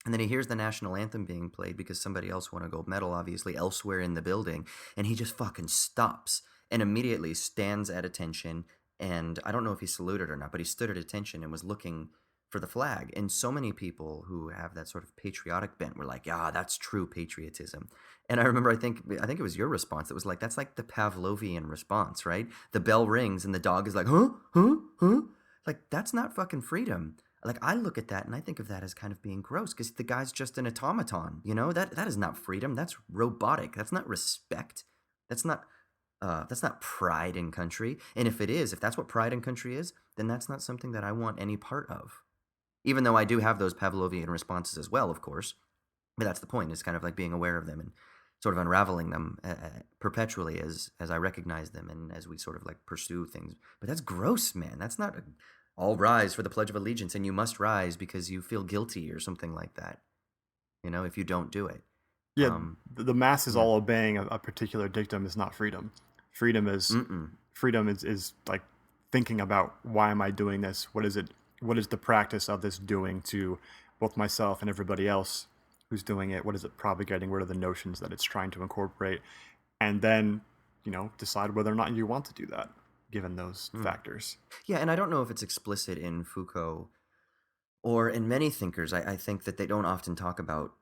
And then he hears the national anthem being played because somebody else won a gold medal, obviously, elsewhere in the building. And he just fucking stops and immediately stands at attention. And I don't know if he saluted or not, but he stood at attention and was looking for the flag. And so many people who have that sort of patriotic bent were like, yeah, that's true patriotism. And I remember, I think it was your response that was like, that's like the Pavlovian response, right? The bell rings and the dog is like, huh, huh, huh. Like, that's not fucking freedom. Like, I look at that and I think of that as kind of being gross because the guy's just an automaton, that is not freedom. That's robotic. That's not respect. That's not pride in country. And if that's what pride in country is, then that's not something that I want any part of. Even though I do have those Pavlovian responses as well, of course. But that's the point. It's kind of like being aware of them and sort of unraveling them perpetually as I recognize them and as we sort of like pursue things. But that's gross, man. That's not all rise for the Pledge of Allegiance and you must rise because you feel guilty or something like that, if you don't do it. Yeah, the masses all obeying a particular dictum is not freedom. Freedom is like thinking about, why am I doing this? What is it? What is the practice of this doing to both myself and everybody else who's doing it? What is it propagating? What are the notions that it's trying to incorporate? And then, decide whether or not you want to do that, given those factors. Yeah, and I don't know if it's explicit in Foucault or in many thinkers. I think that they don't often talk about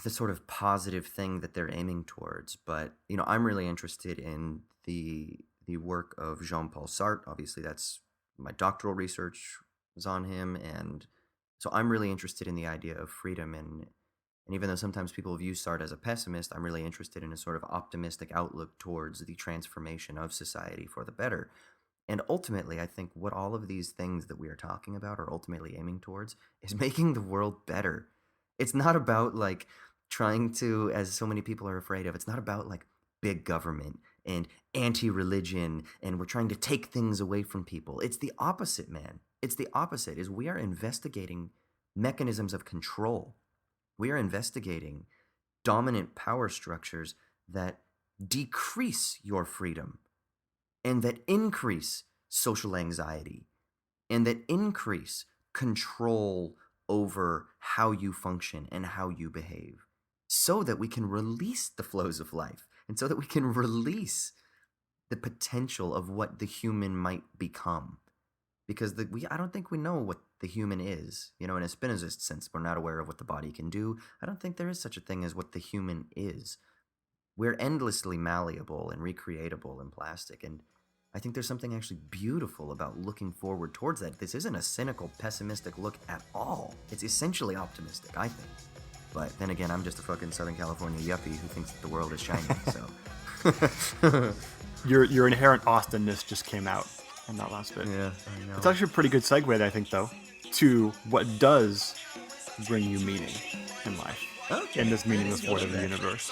the sort of positive thing that they're aiming towards. But, I'm really interested in the work of Jean-Paul Sartre. Obviously, that's my doctoral research was on him. And so I'm really interested in the idea of freedom. And even though sometimes people view Sartre as a pessimist, I'm really interested in a sort of optimistic outlook towards the transformation of society for the better. And ultimately, I think what all of these things that we are talking about are ultimately aiming towards is making the world better. It's not about like trying to, as so many people are afraid of, it's not about like big government and anti-religion and we're trying to take things away from people. It's the opposite, man. It's the opposite, is we are investigating mechanisms of control. We are investigating dominant power structures that decrease your freedom and that increase social anxiety and that increase control over how you function and how you behave, so that we can release the flows of life and so that we can release the potential of what the human might become. Because I don't think we know what the human is. In a Spinozist sense, we're not aware of what the body can do. I don't think there is such a thing as what the human is. We're endlessly malleable and recreatable and plastic. And I think there's something actually beautiful about looking forward towards that. This isn't a cynical, pessimistic look at all. It's essentially optimistic, I think. But then again, I'm just a fucking Southern California yuppie who thinks that the world is shiny, so... Your inherent Austenness just came out on that last bit. Yeah, I know. It's actually a pretty good segue, I think, though, to what does bring you meaning in life, in this meaningless void of the universe.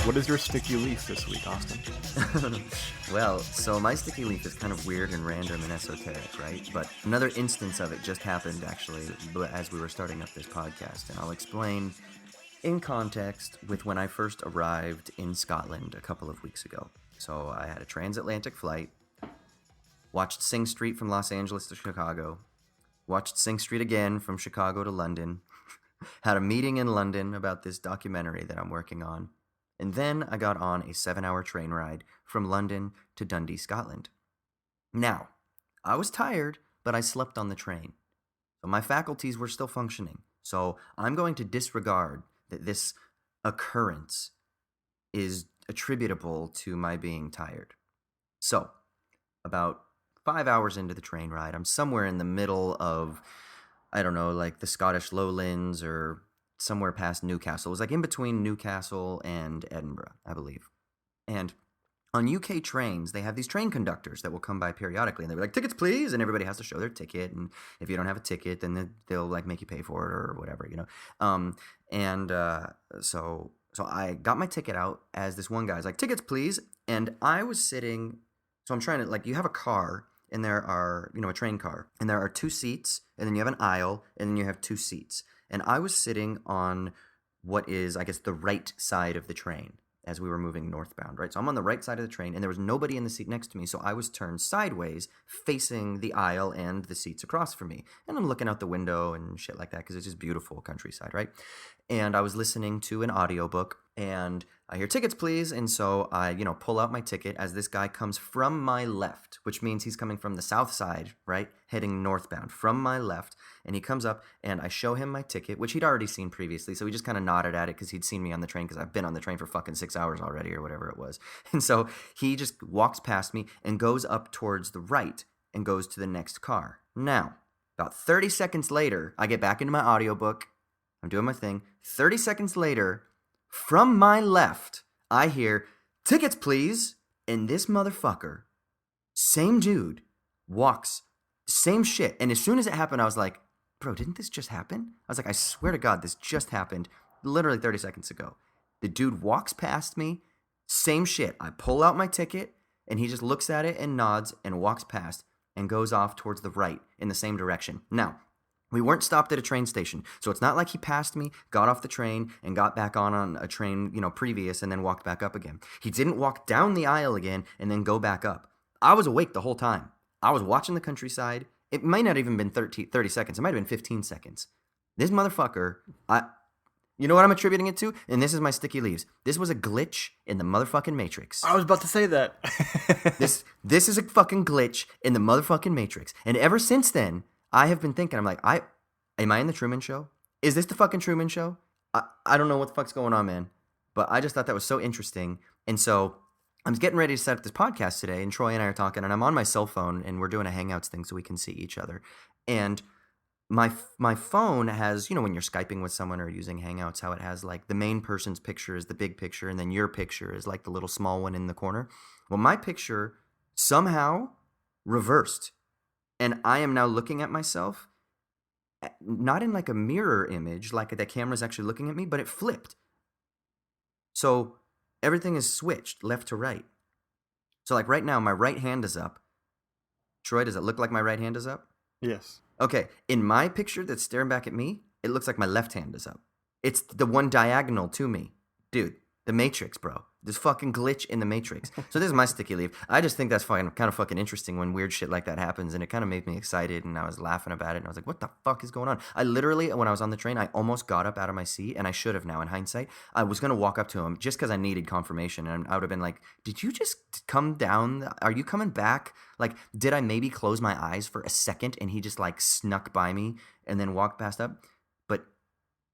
What is your sticky leaf this week, Austin? Well, so my sticky leaf is kind of weird and random and esoteric, right? But another instance of it just happened, actually, as we were starting up this podcast, and I'll explain in context with when I first arrived in Scotland a couple of weeks ago. So I had a transatlantic flight, watched Sing Street from Los Angeles to Chicago, watched Sing Street again from Chicago to London, had a meeting in London about this documentary that I'm working on, and then I got on a 7-hour train ride from London to Dundee, Scotland. Now, I was tired, but I slept on the train. So my faculties were still functioning. So I'm going to disregard that this occurrence is attributable to my being tired. So, about 5 hours into the train ride, I'm somewhere in the middle of, I don't know, like the Scottish lowlands or somewhere past Newcastle. It was like in between Newcastle and Edinburgh, I believe. And on UK trains, they have these train conductors that will come by periodically, and they'll be like, tickets, please, and everybody has to show their ticket, and if you don't have a ticket, then they'll like make you pay for it or whatever, you know. So I got my ticket out as this one guy's like, tickets, please, and I was sitting, so I'm trying to, like, you have a car, and there are, you know, a train car, and there are 2 seats, and then you have an aisle, and then you have 2 seats, and I was sitting on what is, I guess, the right side of the train as we were moving northbound, right? So I'm on the right side of the train, and there was nobody in the seat next to me, so I was turned sideways, facing the aisle and the seats across from me. And I'm looking out the window and shit like that, because it's just beautiful countryside, right? And I was listening to an audiobook, and I hear, tickets, please, and so I, you know, pull out my ticket as this guy comes from my left, which means he's coming from the south side, right, heading northbound, from my left, and he comes up, and I show him my ticket, which he'd already seen previously, so he just kind of nodded at it because he'd seen me on the train, because I've been on the train for fucking 6 hours already, or whatever it was, and so he just walks past me and goes up towards the right, and goes to the next car. Now, about 30 seconds later, I get back into my audiobook, I'm doing my thing, 30 seconds later, from my left, I hear, tickets, please, and this motherfucker, same dude, walks, same shit, and as soon as it happened, I was like, bro, didn't this just happen? I was like, I swear to God, this just happened literally 30 seconds ago. The dude walks past me, same shit, I pull out my ticket, and he just looks at it and nods and walks past and goes off towards the right in the same direction. Now, we weren't stopped at a train station, so it's not like he passed me, got off the train, and got back on a train, you know, previous, and then walked back up again. He didn't walk down the aisle again and then go back up. I was awake the whole time. I was watching the countryside. It might not even been 30 seconds. It might have been 15 seconds. This motherfucker, you know what I'm attributing it to? And this is my sticky leaves. This was a glitch in the motherfucking Matrix. I was about to say that. This is a fucking glitch in the motherfucking Matrix. And ever since then, I have been thinking, I'm like, am I in the Truman Show? Is this the fucking Truman Show? I don't know what the fuck's going on, man. But I just thought that was so interesting. And so I'm getting ready to set up this podcast today, and Troy and I are talking, and I'm on my cell phone, and we're doing a Hangouts thing so we can see each other. And my phone has, you know, when you're Skyping with someone or using Hangouts, how it has, like, the main person's picture is the big picture, and then your picture is, like, the little small one in the corner. Well, my picture somehow reversed. And I am now looking at myself, not in like a mirror image, like the camera's actually looking at me, but it flipped. So everything is switched left to right. So like right now, my right hand is up. Troy, does it look like my right hand is up? Yes. Okay, in my picture that's staring back at me, it looks like my left hand is up. It's the one diagonal to me. Dude, the Matrix, bro. This fucking glitch in the Matrix. So this is my sticky leaf. I just think that's kind of fucking interesting when weird shit like that happens, and it kind of made me excited, and I was laughing about it, and I was like, what the fuck is going on? I literally, when I was on the train, I almost got up out of my seat, and I should have now in hindsight. I was going to walk up to him just because I needed confirmation, and I would have been like, did you just come down? Are you coming back? Like, did I maybe close my eyes for a second, and he just like snuck by me and then walked past up? But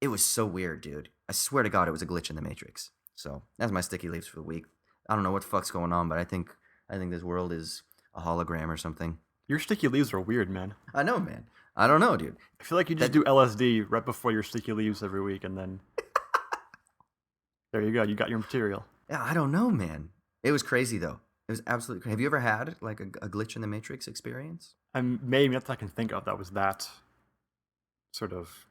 it was so weird, dude. I swear to God, it was a glitch in the Matrix. So that's my sticky leaves for the week. I don't know what the fuck's going on, but I think this world is a hologram or something. Your sticky leaves are weird, man. I know, man. I don't know, dude. I feel like you just do LSD right before your sticky leaves every week, and then there you go. You got your material. Yeah, I don't know, man. It was crazy though. It was absolutely crazy. Have you ever had like a glitch in the Matrix experience? Maybe that's what I can think of that was that sort of,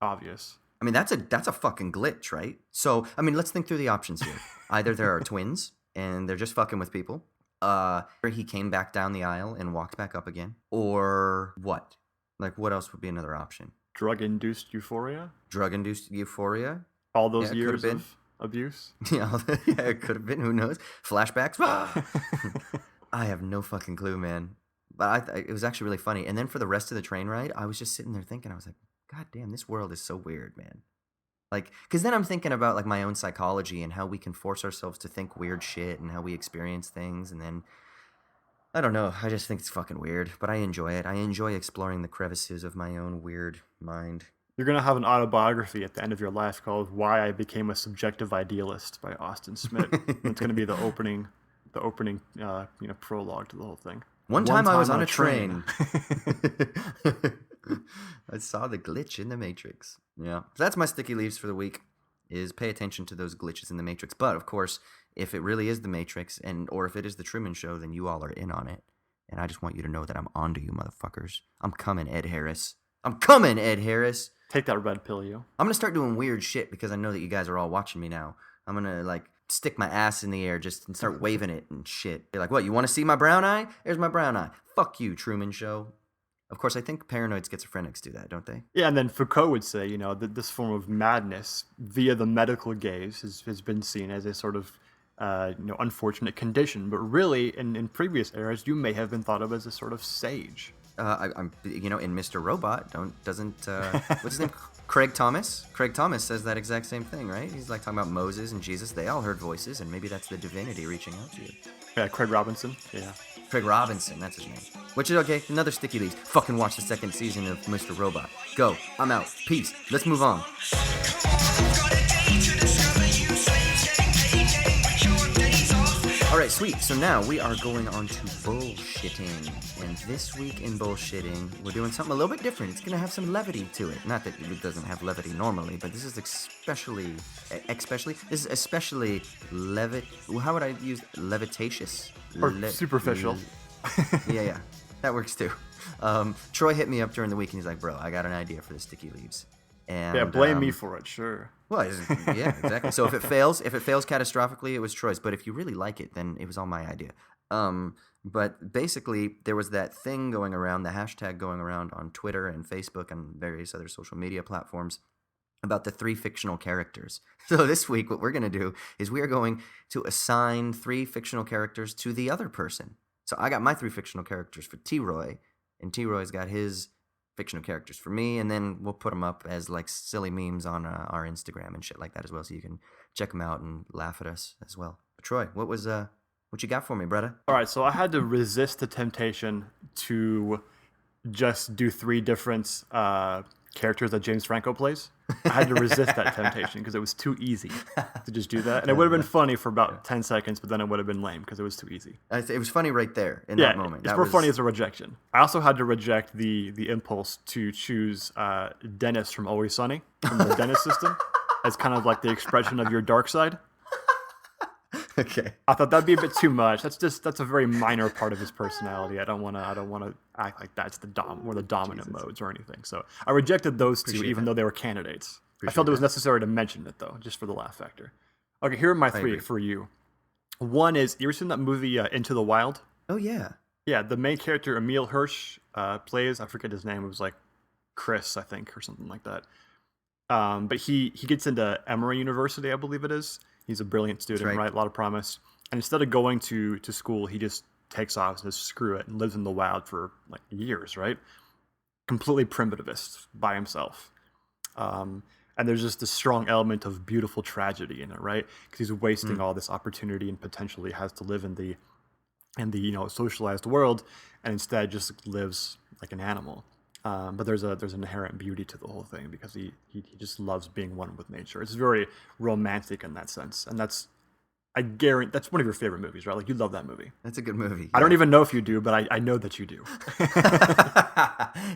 obvious. I mean, that's a fucking glitch, right? So, I mean, let's think through the options here. Either there are twins and they're just fucking with people. Or he came back down the aisle and walked back up again. Or what? Like, what else would be another option? Drug-induced euphoria? Drug-induced euphoria? All those Yeah, it years could've been. of abuse? Yeah, it could have been. Who knows? Flashbacks? Ah! I have no fucking clue, man. But it was actually really funny. And then for the rest of the train ride, I was just sitting there thinking, I was like, God damn, this world is so weird, man. Like, because then I'm thinking about like my own psychology and how we can force ourselves to think weird shit and how we experience things. And then, I don't know, I just think it's fucking weird. But I enjoy it. I enjoy exploring the crevices of my own weird mind. You're going to have an autobiography at the end of your life called Why I Became a Subjective Idealist by Austin Smith. It's going to be the opening prologue to the whole thing. One time I was on a train. I saw the glitch in the Matrix. Yeah. So that's my sticky leaves for the week, is pay attention to those glitches in the Matrix. But, of course, if it really is the Matrix, or if it is the Truman Show, then you all are in on it. And I just want you to know that I'm onto you, motherfuckers. I'm coming, Ed Harris. I'm coming, Ed Harris. Take that red pill, you. I'm going to start doing weird shit because I know that you guys are all watching me now. I'm going to, like, stick my ass in the air just and start waving it and shit. Be like, what, you want to see my brown eye? There's my brown eye. Fuck you, Truman Show. Of course, I think paranoid schizophrenics do that, don't they? Yeah, and then Foucault would say, that this form of madness via the medical gaze has been seen as a sort of, unfortunate condition. But really, in previous eras, you may have been thought of as a sort of sage. I'm, in Mr. Robot, doesn't what's his name? Craig Thomas. Craig Thomas says that exact same thing, right? He's like talking about Moses and Jesus. They all heard voices, and maybe that's the divinity reaching out to you. Yeah, Craig Robinson. Yeah. Craig Robinson, that's his name. Which is okay. Another sticky leaves. Fucking watch the second season of Mr. Robot. Go. I'm out. Peace. Let's move on. Alright, sweet. So now we are going on to bullshitting. And this week in bullshitting, we're doing something a little bit different. It's going to have some levity to it. Not that it doesn't have levity normally, but this is especially how would I use levitatious? Or superficial. Yeah. That works too. Troy hit me up during the week and he's like, bro, I got an idea for the sticky leaves. And, yeah, blame me for it, sure. Well, yeah, exactly. So if it fails catastrophically, it was Troy's. But if you really like it, then it was all my idea. But basically, there was that thing going around, the hashtag going around on Twitter and Facebook and various other social media platforms about the 3 fictional characters. So this week, what we're going to do is we are going to assign 3 fictional characters to the other person. So I got my 3 fictional characters for T-Roy, and T-Roy's got his fictional characters for me, and then we'll put them up as like silly memes on our Instagram and shit like that as well, so you can check them out and laugh at us as well. But Troy, what you got for me, brother? All right, so I had to resist the temptation to just do 3 different characters that James Franco plays. I had to resist that temptation because it was too easy to just do that. And it would have been funny for about 10 seconds, but then it would have been lame because it was too easy. It was funny right there in that moment. It's more funny as a rejection. I also had to reject the impulse to choose Dennis from Always Sunny, from the Dennis system, as kind of like the expression of your dark side. Okay. I thought that'd be a bit too much. That's a very minor part of his personality. I don't want to act like that's the dominant modes or anything. So I rejected those 2, even though they were candidates. I felt it was necessary to mention it though, just for the laugh factor. Okay, here are my 3 for you. One is, you ever seen that movie Into the Wild? Oh yeah. Yeah, the main character Emil Hirsch plays, I forget his name. It was like Chris, I think, or something like that. But he gets into Emory University, I believe it is. He's a brilliant student, right? A lot of promise. And instead of going to school, he just takes off and says, screw it, and lives in the wild for like years, right? Completely primitivist by himself. And there's just this strong element of beautiful tragedy in it, right? Because he's wasting all this opportunity and potential he has to live in the socialized world, and instead just lives like an animal. But there's an inherent beauty to the whole thing because he just loves being one with nature. It's very romantic in that sense, and I guarantee that's one of your favorite movies, right? Like you love that movie. That's a good movie. I don't even know if you do, but I know that you do.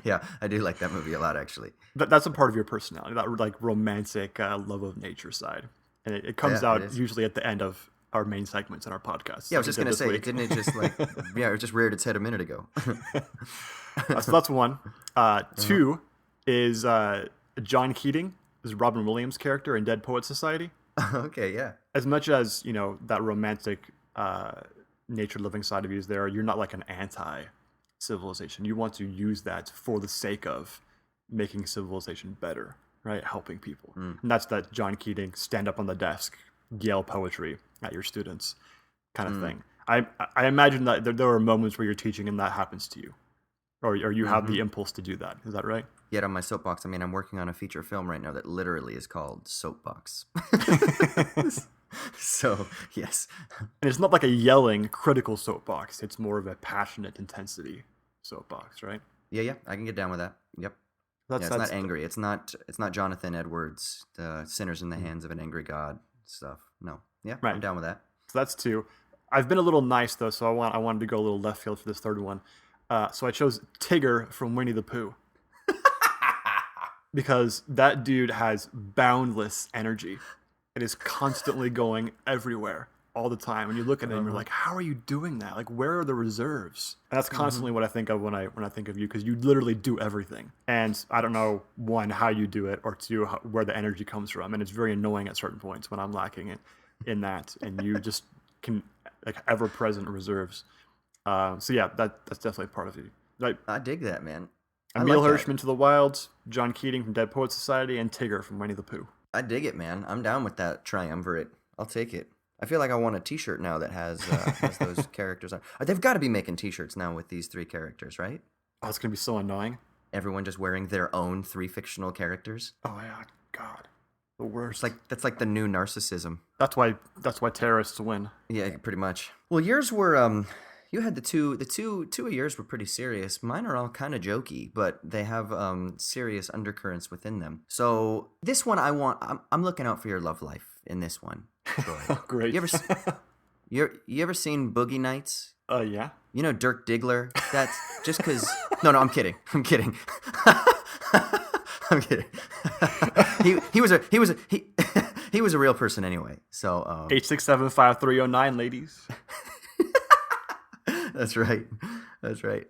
Yeah, I do like that movie a lot, actually. That's a part of your personality, that like romantic love of nature side, and it comes Yeah, out it is. usually at the end of our main segments in our podcast. Yeah, I was like just we did gonna this say, week. didn't it just like, yeah, it just reared its head a minute ago. So that's one. Two is John Keating is Robin Williams' character in Dead Poets Society. Okay, yeah. As much as that romantic nature living side of you is there, you're not like an anti-civilization. You want to use that for the sake of making civilization better, right? Helping people. And that's that John Keating stand up on the desk, yell poetry at your students kind of thing. I imagine that there are moments where you're teaching and that happens to you. Or you have the impulse to do that. Is that right? Yet on my soapbox, I mean, I'm working on a feature film right now that literally is called Soapbox. So, yes. And it's not like a yelling, critical soapbox. It's more of a passionate intensity soapbox, right? Yeah, I can get down with that. Yep. That's It's not angry. It's not Jonathan Edwards, the sinners in the hands of an angry God stuff. No. Yeah, Right. I'm down with that. So that's two. I've been a little nice though, so I wanted to go a little left field for this third one. So I chose Tigger from Winnie the Pooh. Because that dude has boundless energy. It is constantly going everywhere all the time. When you look at him, you're like, how are you doing that? Like, where are the reserves? And that's constantly what I think of when I think of you, because you literally do everything. And I don't know, one, how you do it, or two, where the energy comes from. And it's very annoying at certain points when I'm lacking it in that. And you just can, like, ever-present reserves. So yeah, that's definitely part of you. Like, I dig that, man. Emil like that. Hirschman to the Wilds, John Keating from Dead Poets Society, and Tigger from Winnie the Pooh. I dig it, man. I'm down with that triumvirate. I'll take it. I feel like I want a T-shirt now that has those characters on. They've got to be making T-shirts now with these three characters, right? Oh, it's gonna be so annoying. Everyone just wearing their own three fictional characters. Oh yeah, God, the worst. That's like the new narcissism. That's why terrorists win. Yeah, pretty much. Well, yours were you had the two of yours were pretty serious. Mine are all kind of jokey, but they have serious undercurrents within them. So this one I'm looking out for your love life in this one, Troy. Great. You ever seen Boogie Nights? Yeah. You know Dirk Diggler? That's just because. No, I'm kidding. I'm kidding. He was a real person anyway. So 8675309, ladies. That's right.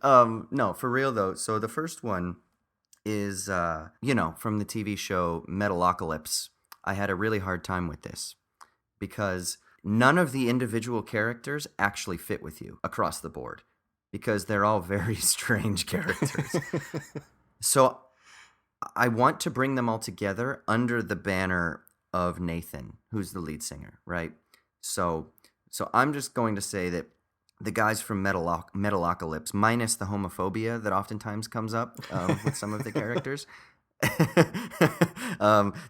No, for real though. So the first one is from the TV show Metalocalypse. I had a really hard time with this because none of the individual characters actually fit with you across the board because they're all very strange characters. So I want to bring them all together under the banner of Nathan, who's the lead singer, right? So I'm just going to say that the guys from Metalocalypse, minus the homophobia that oftentimes comes up with some of the characters,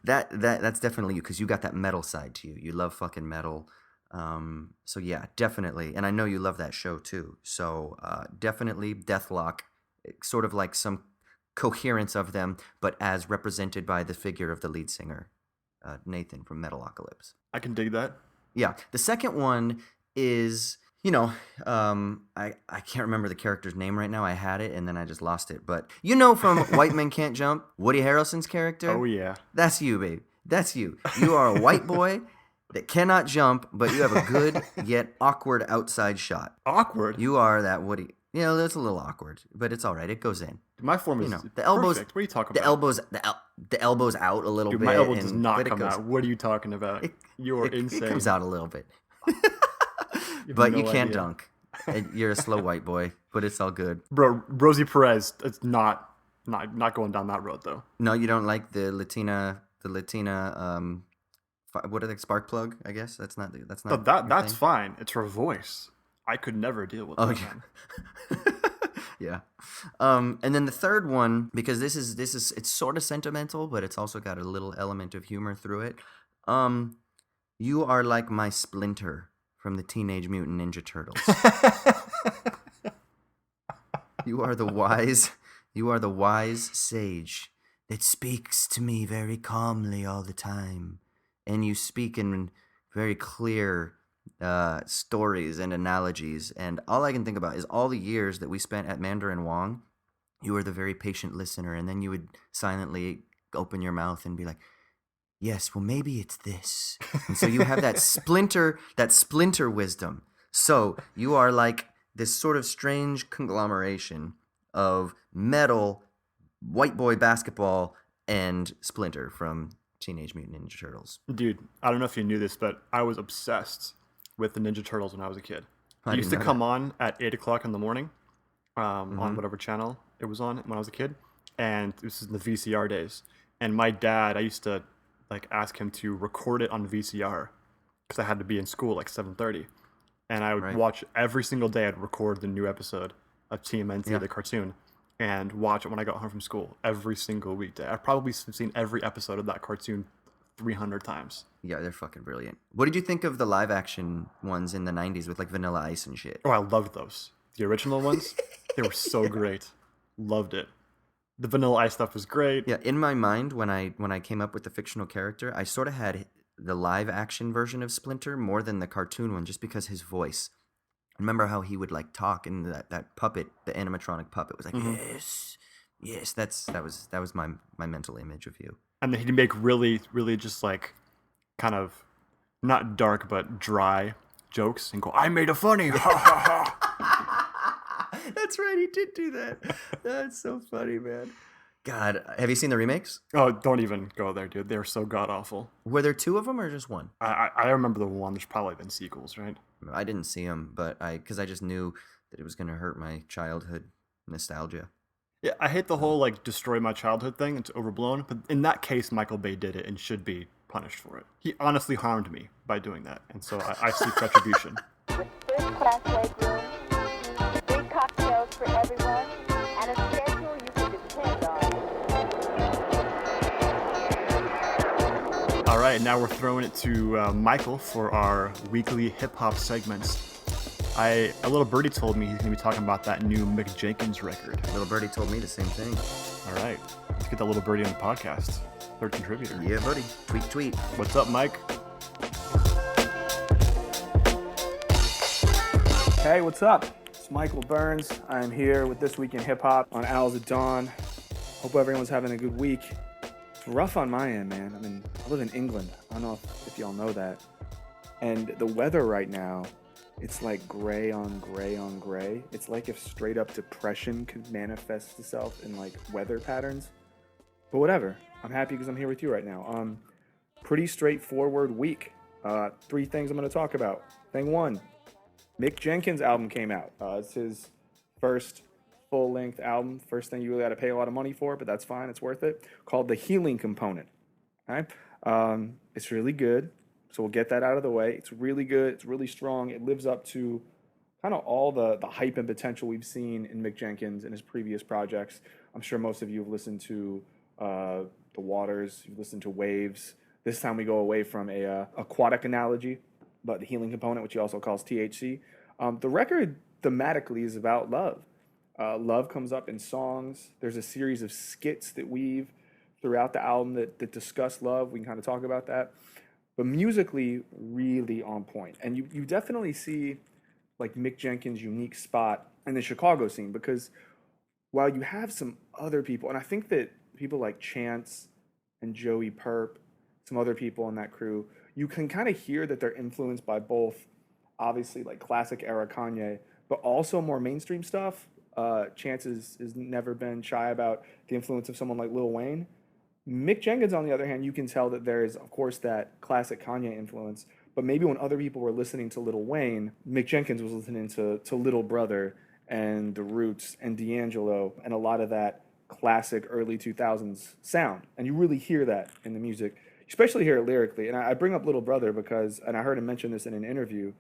that's definitely you because you got that metal side to you. You love fucking metal. So yeah, definitely. And I know you love that show too. So definitely Deathlock, sort of like some coherence of them, but as represented by the figure of the lead singer, Nathan from Metalocalypse. I can dig that. Yeah. The second one is, I can't remember the character's name right now. I had it and then I just lost it. But from White Men Can't Jump, Woody Harrelson's character? Oh yeah. That's you, babe. That's you. You are a white boy that cannot jump, but you have a good yet awkward outside shot. Awkward? You are that Woody. It's a little awkward, but it's all right. It goes in. My form is the elbows. perfect. What are you talking The about? elbows out a little Dude, bit. my elbow does not but it come goes- out. What are you talking about? You're insane. It comes out a little bit. have But no you can't idea. dunk. And you're a slow white boy, but it's all good. Bro, Rosie Perez, it's not going down that road though. No, you don't like the Latina. What are they? Spark plug? I guess that's not. But that's fine. It's her voice. I could never deal with that. Man. Yeah. And then the third one, because this is it's sort of sentimental, but it's also got a little element of humor through it. You are like my Splinter from the Teenage Mutant Ninja Turtles. You are the wise You are the wise sage that speaks to me very calmly all the time. And you speak in very clear stories and analogies. And all I can think about is all the years that we spent at Mandarin Wong. You were the very patient listener. And then you would silently open your mouth and be like, yes, well, maybe it's this. And so you have that splinter wisdom. So you are like this sort of strange conglomeration of metal, white boy basketball, and Splinter from Teenage Mutant Ninja Turtles. Dude, I don't know if you knew this, but I was obsessed with the Ninja Turtles when I was a kid. I It used to didn't know come on at 8 o'clock in the morning on whatever channel it was on when I was a kid. And this is in the VCR days. And my dad, I used to like ask him to record it on VCR because I had to be in school like 7:30. And I would Right. watch every single day. I'd record the new episode of TMNT, Yeah. the cartoon, and watch it when I got home from school every single weekday. I've probably seen every episode of that cartoon 300 times. Yeah, they're fucking brilliant. What did you think of the live action ones in the 90s with like Vanilla Ice and shit? Oh, I loved those. The original ones, they were so great. Loved it. The Vanilla Ice stuff was great. Yeah, in my mind, when I came up with the fictional character, I sort of had the live action version of Splinter more than the cartoon one, just because his voice. Remember how he would like talk, and that puppet, the animatronic puppet, was like, yes. That was my mental image of you. And then he'd make really, really just like kind of not dark but dry jokes and go, I made a funny. Ha ha ha. That's right, he did do that. That's so funny, man. God, have you seen the remakes? Oh, don't even go there, dude. They're so god awful. Were there two of them or just one? I remember the one. There's probably been sequels, right? I didn't see them, but because I just knew that it was gonna hurt my childhood nostalgia. Yeah, I hate the whole like destroy my childhood thing. It's overblown. But in that case, Michael Bay did it and should be punished for it. He honestly harmed me by doing that, and so I seek retribution. With first-class legroom, 3 cocktails for everyone, and a schedule you can depend on. All right, now we're throwing it to Michael for our weekly hip hop segments. A little birdie told me he's gonna be talking about that new Mick Jenkins record. Little Birdie told me the same thing. All right, let's get that little birdie on the podcast. Third contributor. Yeah, buddy. Tweet. What's up, Mike? Hey, what's up? It's Michael Burns. I'm here with This Week in Hip Hop on Owls at Dawn. Hope everyone's having a good week. It's rough on my end, man. I live in England. I don't know if y'all know that. And the weather right now, it's like gray on gray on gray. It's like if straight up depression could manifest itself in like weather patterns. But whatever. I'm happy because I'm here with you right now. Pretty straightforward week. 3 things I'm going to talk about. Thing 1. Mick Jenkins' album came out. It's his first full-length album. First thing you really got to pay a lot of money for, but that's fine. It's worth it. Called The Healing Component. All right? It's really good. So we'll get that out of the way. It's really good. It's really strong. It lives up to kind of all the hype and potential we've seen in Mick Jenkins and his previous projects. I'm sure most of you have listened to The Waters. You've listened to Waves. This time we go away from a aquatic analogy, but the healing component, which he also calls THC. The record thematically is about love. Love comes up in songs. There's a series of skits that weave throughout the album that discuss love. We can kind of talk about that. But musically, really on point. And you definitely see like Mick Jenkins' unique spot in the Chicago scene, because while you have some other people, and I think that people like Chance and Joey Perp, some other people in that crew, you can kind of hear that they're influenced by both, obviously, like classic era Kanye, but also more mainstream stuff. Chance has never been shy about the influence of someone like Lil Wayne. Mick Jenkins, on the other hand, you can tell that there is, of course, that classic Kanye influence, but maybe when other people were listening to Lil Wayne, Mick Jenkins was listening to Little Brother and The Roots and D'Angelo and a lot of that classic early 2000s sound. And you really hear that in the music, especially hear it lyrically. And I bring up Little Brother because, and I heard him mention this in an interview,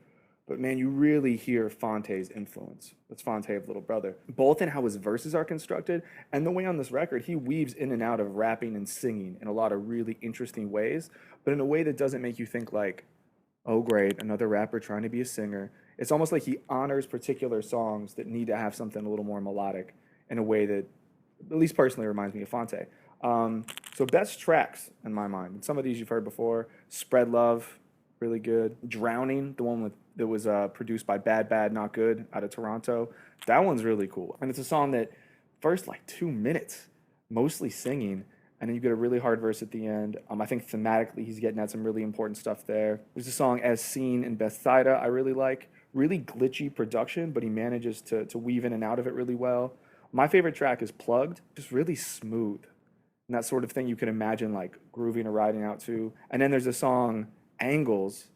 but man, you really hear Fonte's influence. That's Fonte of Little Brother. Both in how his verses are constructed and the way on this record, he weaves in and out of rapping and singing in a lot of really interesting ways, but in a way that doesn't make you think like, oh great, another rapper trying to be a singer. It's almost like he honors particular songs that need to have something a little more melodic in a way that At least personally, it reminds me of Fonte. So best tracks in my mind. And some of these you've heard before. Spread Love, really good. Drowning, the one that was produced by Bad Bad Not Good out of Toronto. That one's really cool. And it's a song that first like 2 minutes, mostly singing, and then you get a really hard verse at the end. I think thematically he's getting at some really important stuff there. There's a song As Seen in Bethsaida I really like. Really glitchy production, but he manages to weave in and out of it really well. My favorite track is Plugged, just really smooth. And that sort of thing you can imagine like grooving or riding out to. And then there's a song Angles.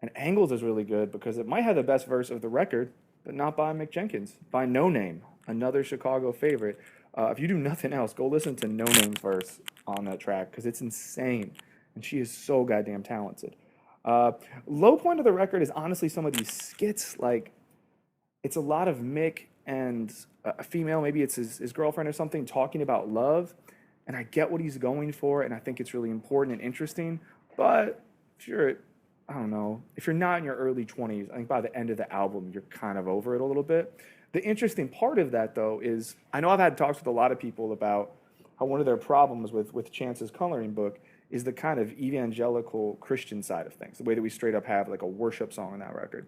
And Angles is really good because it might have the best verse of the record, but not by Mick Jenkins, by No Name, another Chicago favorite. If you do nothing else, go listen to No Name's verse on that track because it's insane. And she is so goddamn talented. Low point of the record is honestly some of these skits. Like, it's a lot of Mick and a female, maybe it's his girlfriend or something, talking about love. And I get what he's going for, and I think it's really important and interesting. But if you're, I don't know, if you're not in your early 20s, I think by the end of the album, you're kind of over it a little bit. The interesting part of that, though, is I know I've had talks with a lot of people about how one of their problems with Chance's coloring book is the kind of evangelical Christian side of things, the way that we straight up have like a worship song on that record.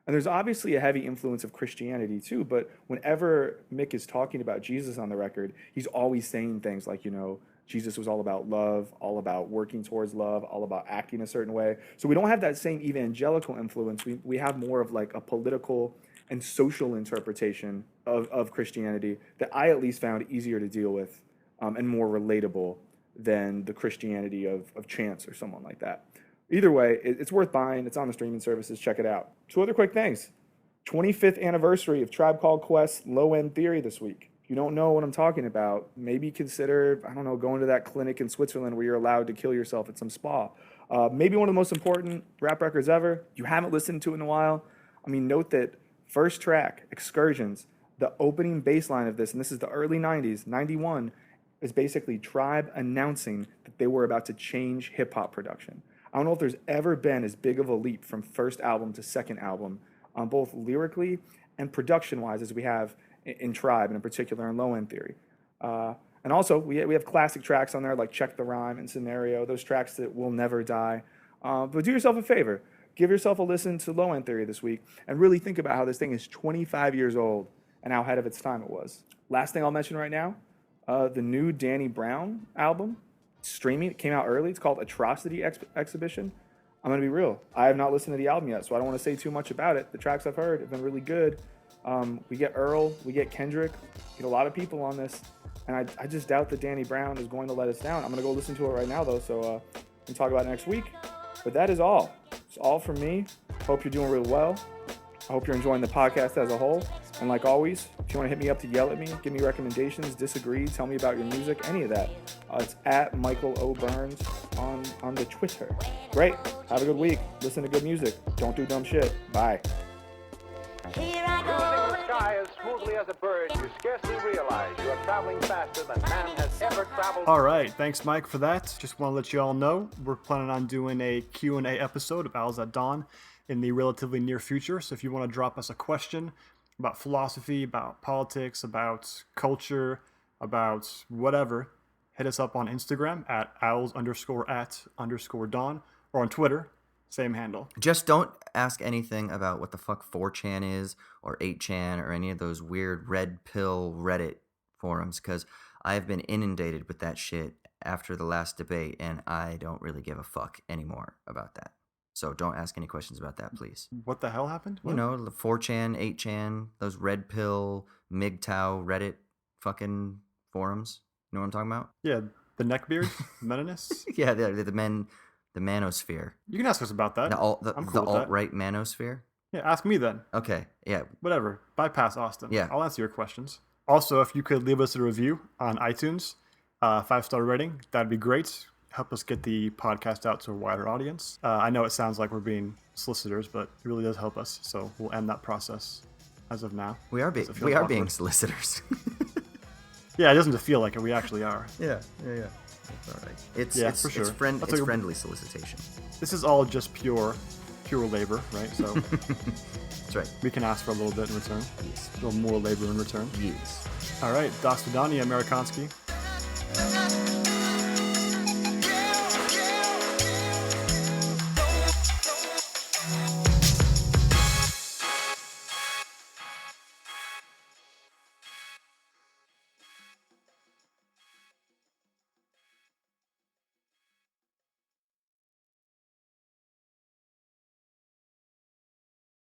And there's obviously a heavy influence of Christianity too, but whenever Mick is talking about Jesus on the record, he's always saying things like, you know, Jesus was all about love, all about working towards love, all about acting a certain way. So we don't have that same evangelical influence. We have more of like a political and social interpretation of Christianity that I at least found easier to deal with and more relatable than the Christianity of Chance or someone like that. Either way, it's worth buying. It's on the streaming services. Check it out. Two other quick things. 25th anniversary of Tribe Called Quest's Low End Theory this week. If you don't know what I'm talking about, maybe consider, I don't know, going to that clinic in Switzerland where you're allowed to kill yourself at some spa. Maybe one of the most important rap records ever. You haven't listened to it in a while. I mean, note that first track, Excursions, the opening bass line of this, and this is the early 90s, 91, is basically Tribe announcing that they were about to change hip-hop production. I don't know if there's ever been as big of a leap from first album to second album, both lyrically and production-wise as we have in Tribe, and in particular in Low End Theory. And also, we have classic tracks on there like Check the Rhyme and Scenario, those tracks that will never die. But do yourself a favor. Give yourself a listen to Low End Theory this week and really think about how this thing is 25 years old and how ahead of its time it was. Last thing I'll mention right now, the new Danny Brown album, streaming. It came out early. It's called Atrocity Exhibition. I'm going to be real. I have not listened to the album yet, so I don't want to say too much about it. The tracks I've heard have been really good. We get Earl, we get Kendrick, we get a lot of people on this, and I just doubt that Danny Brown is going to let us down. I'm going to go listen to it right now, though, so we can talk about it next week. But that is all. It's all from me. Hope you're doing really well. I hope you're enjoying the podcast as a whole. And like always, if you want to hit me up to yell at me, give me recommendations, disagree, tell me about your music, any of that, it's at Michael O. Burns on the Twitter. Great. Have a good week. Listen to good music. Don't do dumb shit. Bye. Cruising the sky as smoothly as a bird, you scarcely realize you are traveling faster than man has ever traveled. All right, thanks, Mike, for that. Just want to let you all know we're planning on doing a Q&A episode of Owls at Dawn in the relatively near future. So if you want to drop us a question about philosophy, about politics, about culture, about whatever, hit us up on Instagram at owls_at_dawn or on Twitter, same handle. Just don't ask anything about what the fuck 4chan is or 8chan or any of those weird red pill Reddit forums, because I've been inundated with that shit after the last debate, and I don't really give a fuck anymore about that. So don't ask any questions about that, please. What the hell happened? You know, the 4chan, 8chan, those red pill, MGTOW, Reddit fucking forums. You know what I'm talking about? Yeah, the neckbeard, Meninists. Yeah, the manosphere. You can ask us about that. The I'm cool with that. alt-right manosphere? Yeah, ask me then. Okay, yeah. Whatever. Bypass Austin. Yeah. I'll answer your questions. Also, if you could leave us a review on iTunes, 5-star rating, that'd be great. Help us get the podcast out to a wider audience. I know it sounds like we're being solicitors, but it really does help us. So we'll end that process as of now. We are being solicitors. Yeah, it doesn't feel like it. We actually are. Yeah. That's all right. It's for sure. It's friendly solicitation. This is all just pure pure labor, right? So That's right. we can ask for a little bit in return. Yes. A little more labor in return. Yes. All right, das Vidania, Amerikanski.